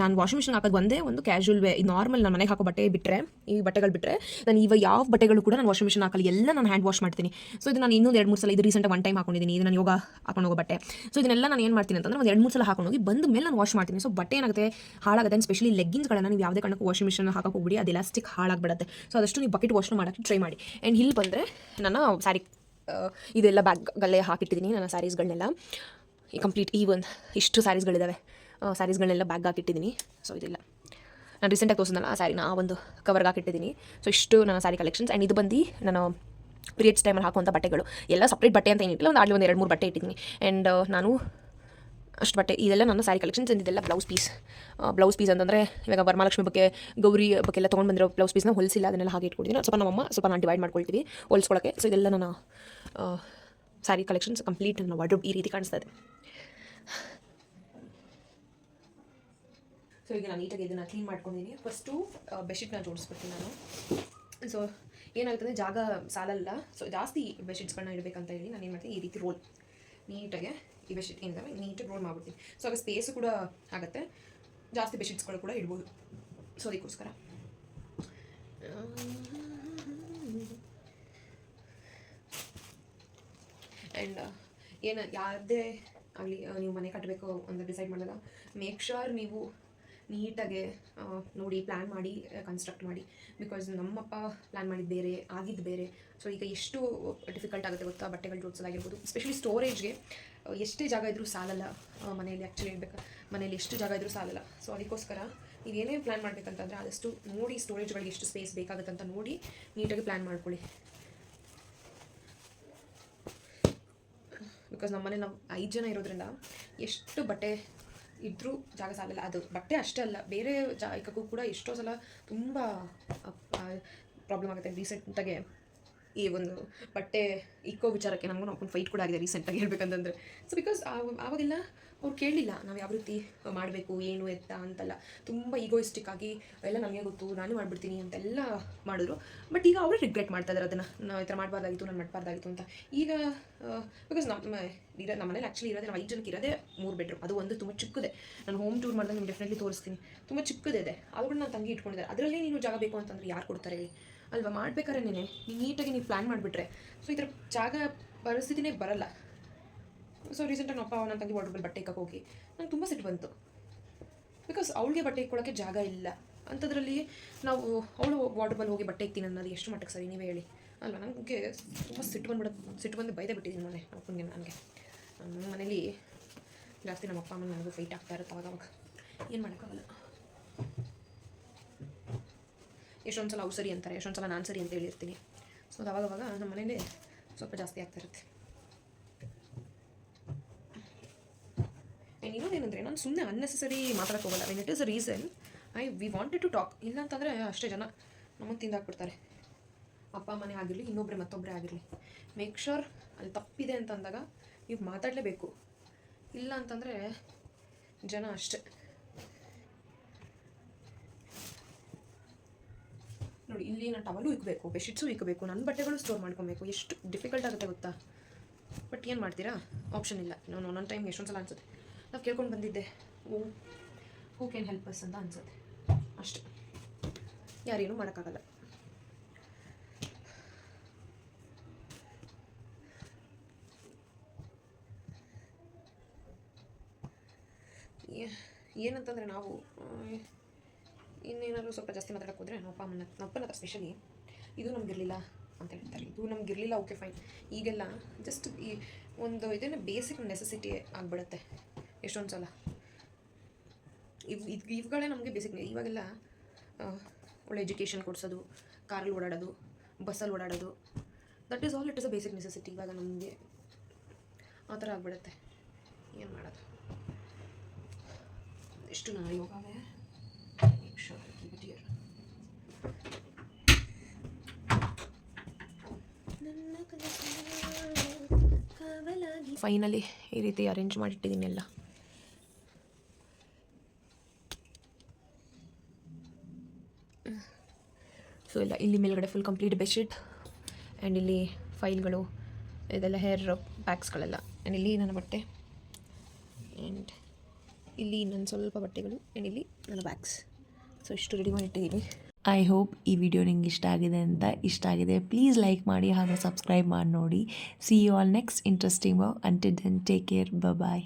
ನಾನು ವಾಷಿಂಗ್ ಮಿಷನ್ ಹಾಕೋದು ಒಂದೇ ಒಂದು ಕ್ಯಾಶುವಲ್ ವೇ, ಈ ನಾರ್ಮಲ್ ನಾನು ಮನೆಗೆ ಹಾಕೋ ಬಟ್ಟೆ ಬಿಟ್ಟರೆ, ಈ ಬಟ್ಟೆಗಳು ಬಿಟ್ಟರೆ ನಾನು ಇವಾಗ ಯಾವ ಬಟ್ಟೆಗಳು ಕೂಡ ನಾನು ವಾಷಿಂಗ್ ಮಿಷನ್ ಹಾಕಲ್ಲ, ಎಲ್ಲ ನಾನು ಹ್ಯಾಂಡ್ ವಾಶ್ ಮಾಡ್ತೀನಿ. ಸೊ ಇದು ನಾನು ಇನ್ನೊಂದು 2-3 ಸಲ, ಇದು ರೀಸೆಂಟಾಗಿ ಒನ್ ಟೈಮ್ ಹಾಕೊಂಡಿದ್ದೀನಿ, ಇದು ನಾನು ಯೋಗ ಹಾಕೊಂಡು ಹೋಗೋ ಬಟ್ಟೆ. ಸೊ ಇದನ್ನೆಲ್ಲ ನಾನು ಏನು ಮಾಡ್ತೀನಿ ಅಂತಂದರೆ ಒಂದು 2-3 ಸಲ ಹಾಕೊಂಡು ಹೋಗಿ ಬಂದ ಮೇಲೆ ನಾನು ವಾಶ್ ಮಾಡ್ತೀನಿ. ಸೊ ಬಟ್ಟೆ ಏನಾಗುತ್ತೆ ಹಾಳಾಗುತ್ತೆ. ಆ್ಯಂಡ್ ಸ್ಪೆಷಲಿ ಲೆಗ್ಗಿನ್ಸ್ಗಳನ್ನು ನೀವು ಯಾವುದೇ ಕಾರಣಕ್ಕೂ ವಾಷಿಂಗ್ ಮಿಷನ್ ಹಾಕೋಕೆ ಹೋಗ್ಬಿಡಿ, ಅದು ಎಲಾಸ್ಟಿಕ್ ಹಾಳಾಗ್ಬಿಡುತ್ತೆ. ಸೊ ಅದಷ್ಟು ನೀವು ಬಕೆಟ್ ವಾಶ್ನ ಮಾಡೋಕ್ಕೆ ಟ್ರೈ ಮಾಡಿ. ಆ್ಯಂಡ್ ಇಲ್ಲಿ ಬಂದರೆ ನಾನು ಸ್ಯಾರಿ ಇದೆಲ್ಲ ಬ್ಯಾಗ್ಗಲ್ಲೇ ಹಾಕಿಟ್ಟಿದ್ದೀನಿ ನನ್ನ ಸ್ಯಾರೀಸ್ಗಳನ್ನೆಲ್ಲ. ಈ ಕಂಪ್ಲೀಟ್ ಈ ಒಂದು ಇಷ್ಟು ಸ್ಯಾರೀಸ್ಗಳಿದ್ದಾವೆ, ಸ್ಯಾರೀಸ್ಗಳನ್ನೆಲ್ಲ ಬ್ಯಾಗ್ ಹಾಕಿಟ್ಟಿದ್ದೀನಿ. ಸೊ ಇದೆಲ್ಲ ನಾನು ರೀಸೆಂಟಾಗಿ ತೋರಿಸಿದ್ನಲ್ಲ ಆ ಸ್ಯಾರಿನ ಆ ಒಂದು ಕವರ್ಗೆ ಹಾಕಿಟ್ಟಿದ್ದೀನಿ. ಸೊ ಇಷ್ಟು ನನ್ನ ಸ್ಯಾರಿ ಕಲೆಕ್ಷನ್ಸ್. ಆ್ಯಂಡ್ ಇದು ಬಂದು ನಾನು ಪೀರಿಯಡ್ಸ್ ಟೈಮಲ್ಲಿ ಹಾಕುವಂಥ ಬಟ್ಟೆಗಳು ಎಲ್ಲ ಸಪ್ರೇಟ್ ಬಟ್ಟೆ ಅಂತ ಏನಿಟ್ಟಿಲ್ಲ, ಒಂದು 2-3 ಬಟ್ಟೆ ಇಟ್ಟಿದ್ದೀನಿ. ಆ್ಯಂಡ್ ನಾನು ಅಷ್ಟು ಬಟ್ಟೆ ಇದೆಲ್ಲ ನನ್ನ ಸ್ಯಾರಿ ಕಲೆಕ್ಷನ್ಸ್. ಇದೆಲ್ಲ ಬ್ಲೌಸ್ ಪೀಸ್ ಅಂತಂದರೆ ಇವಾಗ ವರಮಹಾಲಕ್ಷ್ಮಿ ಬಗ್ಗೆ, ಗೌರಿ ಬಗ್ಗೆ ಎಲ್ಲ ತೊಗೊಂಡು ಬಂದಿರೋ ಬ್ಲೌಸ್ ಪೀಸ್ನ ಹೊಲಿಸಿಲ್ಲ, ಅದನ್ನೆಲ್ಲ ಹಾಗೆ ಇಟ್ಕೊಳ್ತೀನಿ. ಸ್ವಲ್ಪ ನಮ್ಮಮ್ಮ ಸ್ವಲ್ಪ ನಾನು ಡಿವೈಡ್ ಮಾಡ್ಕೊಳ್ತೀವಿ ಹೊಲಿಸ್ಕೊಳ್ಳೋಕ್ಕೆ. ಸೊ ಇದೆಲ್ಲ ನನ್ನ ಸ್ಯಾರಿ ಕಲೆಕ್ಷನ್ಸ್ ಕಂಪ್ಲೀಟ್. ನನ್ನ ವಾರ್ಡ್ರೋಬ್ ಈ ರೀತಿ ಕಾಣಿಸ್ತಾ ಇದೆ. ಸೊ ಈಗ ನಾನು ನೀಟಾಗಿ ಇದನ್ನು ಕ್ಲೀನ್ ಮಾಡ್ಕೊಂಡಿದ್ದೀನಿ. ಫಸ್ಟು ಬೆಡ್ಶೀಟ್ನ ಜೋಡಿಸ್ಬಿಡ್ತೀನಿ ನಾನು. ಸೊ ಏನಾಗುತ್ತದೆ, ಜಾಗ ಸಾಲಲ್ಲ. ಸೊ ಜಾಸ್ತಿ ಬೆಡ್ಶೀಟ್ಸ್ಗಳನ್ನ ಇಡಬೇಕಂತ ಹೇಳಿ ನಾನು ಏನು ಮಾಡ್ತೀನಿ, ಈ ರೀತಿ ರೋಲ್ ನೀಟಾಗೆ ಈ ಬೆಡ್ಶೀಟ್ ಏನಿದ್ದಾವೆ ನೀಟಾಗಿ ರೋಲ್ ಮಾಡ್ಬಿಡ್ತೀನಿ. ಸೊ ಆಗ ಸ್ಪೇಸು ಕೂಡ ಆಗುತ್ತೆ, ಜಾಸ್ತಿ ಬೆಡ್ಶೀಟ್ಸ್ಗಳು ಕೂಡ ಇಡ್ಬೋದು. ಸೊ ಅದಕ್ಕೋಸ್ಕರ ಆ್ಯಂಡ್ ಯಾವುದೇ ಆಗಲಿ ನೀವು ಮನೆ ಕಟ್ಟಬೇಕು ಅಂತ ಡಿಸೈಡ್ ಮಾಡಿದಾಗ ಮೇಕ್ ಶ್ಯೂರ್ ನೀವು ನೀಟಾಗೆ ನೋಡಿ ಪ್ಲ್ಯಾನ್ ಮಾಡಿ ಕನ್ಸ್ಟ್ರಕ್ಟ್ ಮಾಡಿ. ಬಿಕಾಸ್ ನಮ್ಮಪ್ಪ ಪ್ಲ್ಯಾನ್ ಮಾಡಿದ್ದು ಬೇರೆ, ಆಗಿದ್ದು ಬೇರೆ. ಸೊ ಈಗ ಎಷ್ಟು ಡಿಫಿಕಲ್ಟ್ ಆಗುತ್ತೆ ಗೊತ್ತಾ ಬಟ್ಟೆಗಳು ಜೋಡಿಸೋದಾಗಿರ್ಬೋದು. ಸ್ಪೆಷಲಿ ಸ್ಟೋರೇಜ್ಗೆ ಎಷ್ಟೇ ಜಾಗ ಇದ್ದರೂ ಸಾಲಲ್ಲ ಮನೆಯಲ್ಲಿ. ಆ್ಯಕ್ಚುಲಿ ಹೇಳ್ಬೇಕು, ಮನೇಲಿ ಎಷ್ಟು ಜಾಗ ಇದ್ದರೂ ಸಾಲಲ್ಲ. ಸೊ ಅದಕ್ಕೋಸ್ಕರ ನೀವೇನೇ ಪ್ಲ್ಯಾನ್ ಮಾಡಬೇಕಂತಂದರೆ ಆದಷ್ಟು ನೋಡಿ ಸ್ಟೋರೇಜ್ಗಳಿಗೆ ಎಷ್ಟು ಸ್ಪೇಸ್ ಬೇಕಾಗುತ್ತೆ ಅಂತ ನೋಡಿ ನೀಟಾಗಿ ಪ್ಲ್ಯಾನ್ ಮಾಡ್ಕೊಳ್ಳಿ. ಬಿಕಾಸ್ ನಮ್ಮ ಮನೇಲಿ ನಾವು 5 ಜನ ಇರೋದ್ರಿಂದ ಎಷ್ಟು ಬಟ್ಟೆ ಇದ್ದರೂ ಜಾಗ ಸಾಲಲ್ಲ. ಅದು ಬಟ್ಟೆ ಅಷ್ಟೇ ಅಲ್ಲ, ಬೇರೆ ಜಾಗಕ್ಕೂ ಕೂಡ ಎಷ್ಟೋ ಸಲ ತುಂಬ ಪ್ರಾಬ್ಲಮ್ ಆಗುತ್ತೆ. ರೀಸೆಂಟಾಗೆ ಈ ಒಂದು ಬಟ್ಟೆ ಇಕ್ಕೋ ವಿಚಾರಕ್ಕೆ ನಮಗೂ ನಾವು ಫೈಟ್ ಕೂಡ ಆಗಿದೆ ರೀಸೆಂಟಾಗಿ ಹೇಳ್ಬೇಕಂತಂದರೆ. ಸೊ ಬಿಕಾಸ್ ಆವಾಗೆಲ್ಲ ಅವ್ರು ಕೇಳಲಿಲ್ಲ ನಾವು ಯಾವ ರೀತಿ ಮಾಡಬೇಕು ಏನು ಎತ್ತ ಅಂತಲ್ಲ. ತುಂಬ ಈಗೋಯಿಸ್ಟಿಕ್ ಆಗಿ ಎಲ್ಲ ನನಗೆ ಗೊತ್ತು ನಾನೇ ಮಾಡಿಬಿಡ್ತೀನಿ ಅಂತೆಲ್ಲ ಮಾಡಿದ್ರು. ಬಟ್ ಈಗ ಅವರು ರಿಗ್ರೆಟ್ ಮಾಡ್ತಾ ಇದ್ದಾರೆ, ಅದನ್ನು ನಾವು ಈ ಥರ ಮಾಡಬಾರ್ದಾಗಿತ್ತು, ನಾನು ಮಾಡಬಾರ್ದಾಗಿತ್ತು ಅಂತ. ಈಗ ಬಿಕಾಸ್ ನಮ್ಮ ಮನೇಲಿ ಆ್ಯಕ್ಚುಲಿ ಇರೋದೇ ನಾವು 5 ಜನಕ್ಕೆ ಇರೋದೇ 3 ಬೆಡ್ರೂಮ್. ಅದು ಒಂದು ತುಂಬ ಚಿಕ್ಕದೆ. ನಾನು ಹೋಮ್ ಟೂರ್ ಮಾಡಿದಾಗ ನಿಮ್ಗೆ ಡೆಫಿನೆಟ್ಲಿ ತೋರಿಸ್ತೀನಿ. ತುಂಬ ಚಿಕ್ಕದಿದೆ. ಅದು ನನ್ನ ತಂಗಿ ಇಟ್ಕೊಂಡಿದ್ದಾರೆ. ಅದರಲ್ಲಿ ನೀನು ಜಾಗ ಬೇಕು ಅಂತಂದರೆ ಯಾರು ಕೊಡ್ತಾರೆ ಹೇಳಿ ಅಲ್ವಾ? ಮಾಡ್ಬೇಕಾದ್ರೆ ನೀಟಾಗಿ ನೀವು ಪ್ಲ್ಯಾನ್ ಮಾಡಿಬಿಟ್ರೆ ಸೊ ಈ ಥರ ಜಾಗ ಪರಿಸ್ಥಿತಿನೇ ಬರಲ್ಲ. ಸೊ ರೀಸೆಂಟಾಗಿ ನನ್ನ ತಂಗಿ ವಾರ್ಡ್ರೋಬಲ್ಲಿ ಬಟ್ಟೆ ಇಕ್ಕಕ್ಕೆ ಹೋಗಿ ನಂಗೆ ತುಂಬ ಸಿಟ್ಟು ಬಂತು. ಬಿಕಾಸ್ ಅವಳಿಗೆ ಬಟ್ಟೆ ಇಕ್ಕೊಳ್ಳೋಕ್ಕೆ ಜಾಗ ಇಲ್ಲ ಅಂಥದ್ರಲ್ಲಿ ನಾವು ಅವಳು ವಾರ್ಡ್ರೋಬಲ್ಲಿ ಹೋಗಿ ಬಟ್ಟೆ ಇಕ್ತೀನಿ ಅನ್ನೋದು ಎಷ್ಟು ಮಟ್ಟಕ್ಕೆ ಸರಿ ನೀವೇ ಹೇಳಿ ಅಲ್ವಾ? ನನಗೆ ತುಂಬ ಸಿಟ್ಟು ಬಂದು ಬೈದೇ ಬಿಟ್ಟಿದ್ದೀನಿ ಮೊನ್ನೆ ಅಪ್ಪನಿಗೆ. ನನಗೆ ನಮ್ಮ ಮನೇಲಿ ಜಾಸ್ತಿ ನಮ್ಮ ಅಪ್ಪ ಅಮ್ಮ ನನಗೂ ಫೈಟ್ ಆಗ್ತಾ ಇರುತ್ತೆ ಅವಾಗ ಏನು ಮಾಡೋಕ್ಕಾಗಲ್ಲ. ಎಷ್ಟೊಂದು ಸಲ ಅವ್ರು ಸರಿ ಅಂತಾರೆ, ಎಷ್ಟೊಂದು ಸಲ ನಾನು ಸರಿ ಅಂತ ಹೇಳಿರ್ತೀನಿ. ಸೊ ಅದು ಅವಾಗವಾಗ ನಮ್ಮ ಮನೇಲಿ ಸ್ವಲ್ಪ ಜಾಸ್ತಿ ಆಗ್ತಾ ಇರುತ್ತೆ. ಆ್ಯಂಡ್ ಇನ್ನೊಂದೇನೆಂದರೆ ನಾನು ಸುಮ್ಮನೆ ಅನ್ನೆಸೆಸರಿ ಮಾತಾಡೋಕ್ಕೆ ಹೋಗಲ್ಲ. When it is a reason we wanted to talk. ಇಲ್ಲ ಅಂತಂದರೆ ಅಷ್ಟೇ ಜನ ನಮ್ಮನ್ನು ತಿಂದಾಕ್ಬಿಡ್ತಾರೆ. ಅಪ್ಪ ಮನೆ ಆಗಿರಲಿ, ಮತ್ತೊಬ್ಬರೇ ಆಗಿರಲಿ, ಮೇಕ್ ಶ್ಯೂರ್ ಅಲ್ಲಿ ತಪ್ಪಿದೆ ಅಂತ ಅಂದಾಗ ನೀವು ಮಾತಾಡಲೇಬೇಕು. ಇಲ್ಲ ಅಂತಂದರೆ ಜನ ಅಷ್ಟೇ. ನೋಡಿ ಇಲ್ಲಿ ನಾನು ಟವಲು ಇಕ್ಕಬೇಕು, ಬೆಡ್ಶೀಟ್ಸು ಇಕ್ಕಬೇಕು, ನನ್ನ ಬಟ್ಟೆಗಳು ಸ್ಟೋರ್ ಮಾಡ್ಕೊಬೇಕು. ಎಷ್ಟು ಡಿಫಿಕಲ್ಟ್ ಆಗುತ್ತೆ ಗೊತ್ತಾ? ಬಟ್ ಏನು ಮಾಡ್ತೀರಾ, ಆಪ್ಷನ್ ಇಲ್ಲ. ನಾನು ಒಂದೊಂದು ಟೈಮ್ ಎಷ್ಟೊಂದು ಸಲ ಅನ್ಸುತ್ತೆ ನಾವು ಕೇಳ್ಕೊಂಡು ಬಂದಿದ್ದೆ ಹೂ ಕ್ಯಾನ್ ಹೆಲ್ಪ್ ಅಸ್ ಅಂತ ಅನ್ಸುತ್ತೆ ಅಷ್ಟೆ. ಯಾರೇನು ಮಾಡೋಕ್ಕಾಗಲ್ಲ. ಏನಂತಂದರೆ ನಾವು ಇನ್ನೇನಾದರೂ ಸ್ವಲ್ಪ ಜಾಸ್ತಿ ಮಾತಾಡೋಕೆ ಹೋದರೆ ನಮ್ಮ ಅಪ್ಪನ ಹತ್ರ ಸ್ಪೆಷಲಿ ಇದು ನಮಗಿರಲಿಲ್ಲ ಅಂತ ಹೇಳ್ತಾರೆ. ಇದು ನಮಗಿರಲಿಲ್ಲ, ಓಕೆ ಫೈನ್. ಈಗೆಲ್ಲ ಜಸ್ಟ್ ಈ ಒಂದು ಇದನ್ನು ಬೇಸಿಕ್ ನೆಸೆಸಿಟಿ ಆಗಿಬಿಡುತ್ತೆ ಎಷ್ಟೊಂದು ಸಲ. ಇವುಗಳೇ ನಮಗೆ ಬೇಸಿಕ್. ಇವಾಗೆಲ್ಲ ಒಳ್ಳೆ ಎಜುಕೇಷನ್ ಕೊಡಿಸೋದು, ಕಾರಲ್ಲಿ ಓಡಾಡೋದು, ಬಸ್ಸಲ್ಲಿ ಓಡಾಡೋದು, that is all it is a basic necessity. ಇವಾಗ ನಮಗೆ ಆ ಥರ ಆಗ್ಬಿಡುತ್ತೆ. ಏನು ಮಾಡೋದು? ಎಷ್ಟು ನಾ ಯೋಗವೇ ಫೈನಲಿ ಈ ರೀತಿ ಅರೇಂಜ್ ಮಾಡಿಟ್ಟಿದ್ದೀನಿ ಎಲ್ಲ. ಸೊ ಇಲ್ಲ, ಇಲ್ಲಿ ಮೇಲ್ಗಡೆ ಫುಲ್ ಕಂಪ್ಲೀಟ್ ಬೆಡ್ಶೀಟ್, ಆ್ಯಂಡ್ ಇಲ್ಲಿ ಫೈಲ್ಗಳು, ಇದೆಲ್ಲ ಹೇರ್ ಪ್ಯಾಕ್ಸ್ಗಳೆಲ್ಲ, ಆ್ಯಂಡ್ ಇಲ್ಲಿ ನನ್ನ ಬಟ್ಟೆ, ಆ್ಯಂಡ್ ಇಲ್ಲಿ ನನ್ನ ಸ್ವಲ್ಪ ಬಟ್ಟೆಗಳು, ಆ್ಯಂಡ್ ಇಲ್ಲಿ ನನ್ನ ಬ್ಯಾಗ್ಸ್. ಸೊ ಇಷ್ಟು ರೆಡಿ ಮಾಡಿಟ್ಟಿದ್ದೀನಿ. ಐ ಹೋಪ್ ಈ ವಿಡಿಯೋ ನಿಂಗೆ ಇಷ್ಟ ಆಗಿದೆ ಅಂತ. ಇಷ್ಟ ಆಗಿದೆ ಪ್ಲೀಸ್ ಲೈಕ್ ಮಾಡಿ ಹಾಗೂ ಸಬ್ಸ್ಕ್ರೈಬ್ ಮಾಡಿ ನೋಡಿ. See you all next interesting work. Until then take care, bye.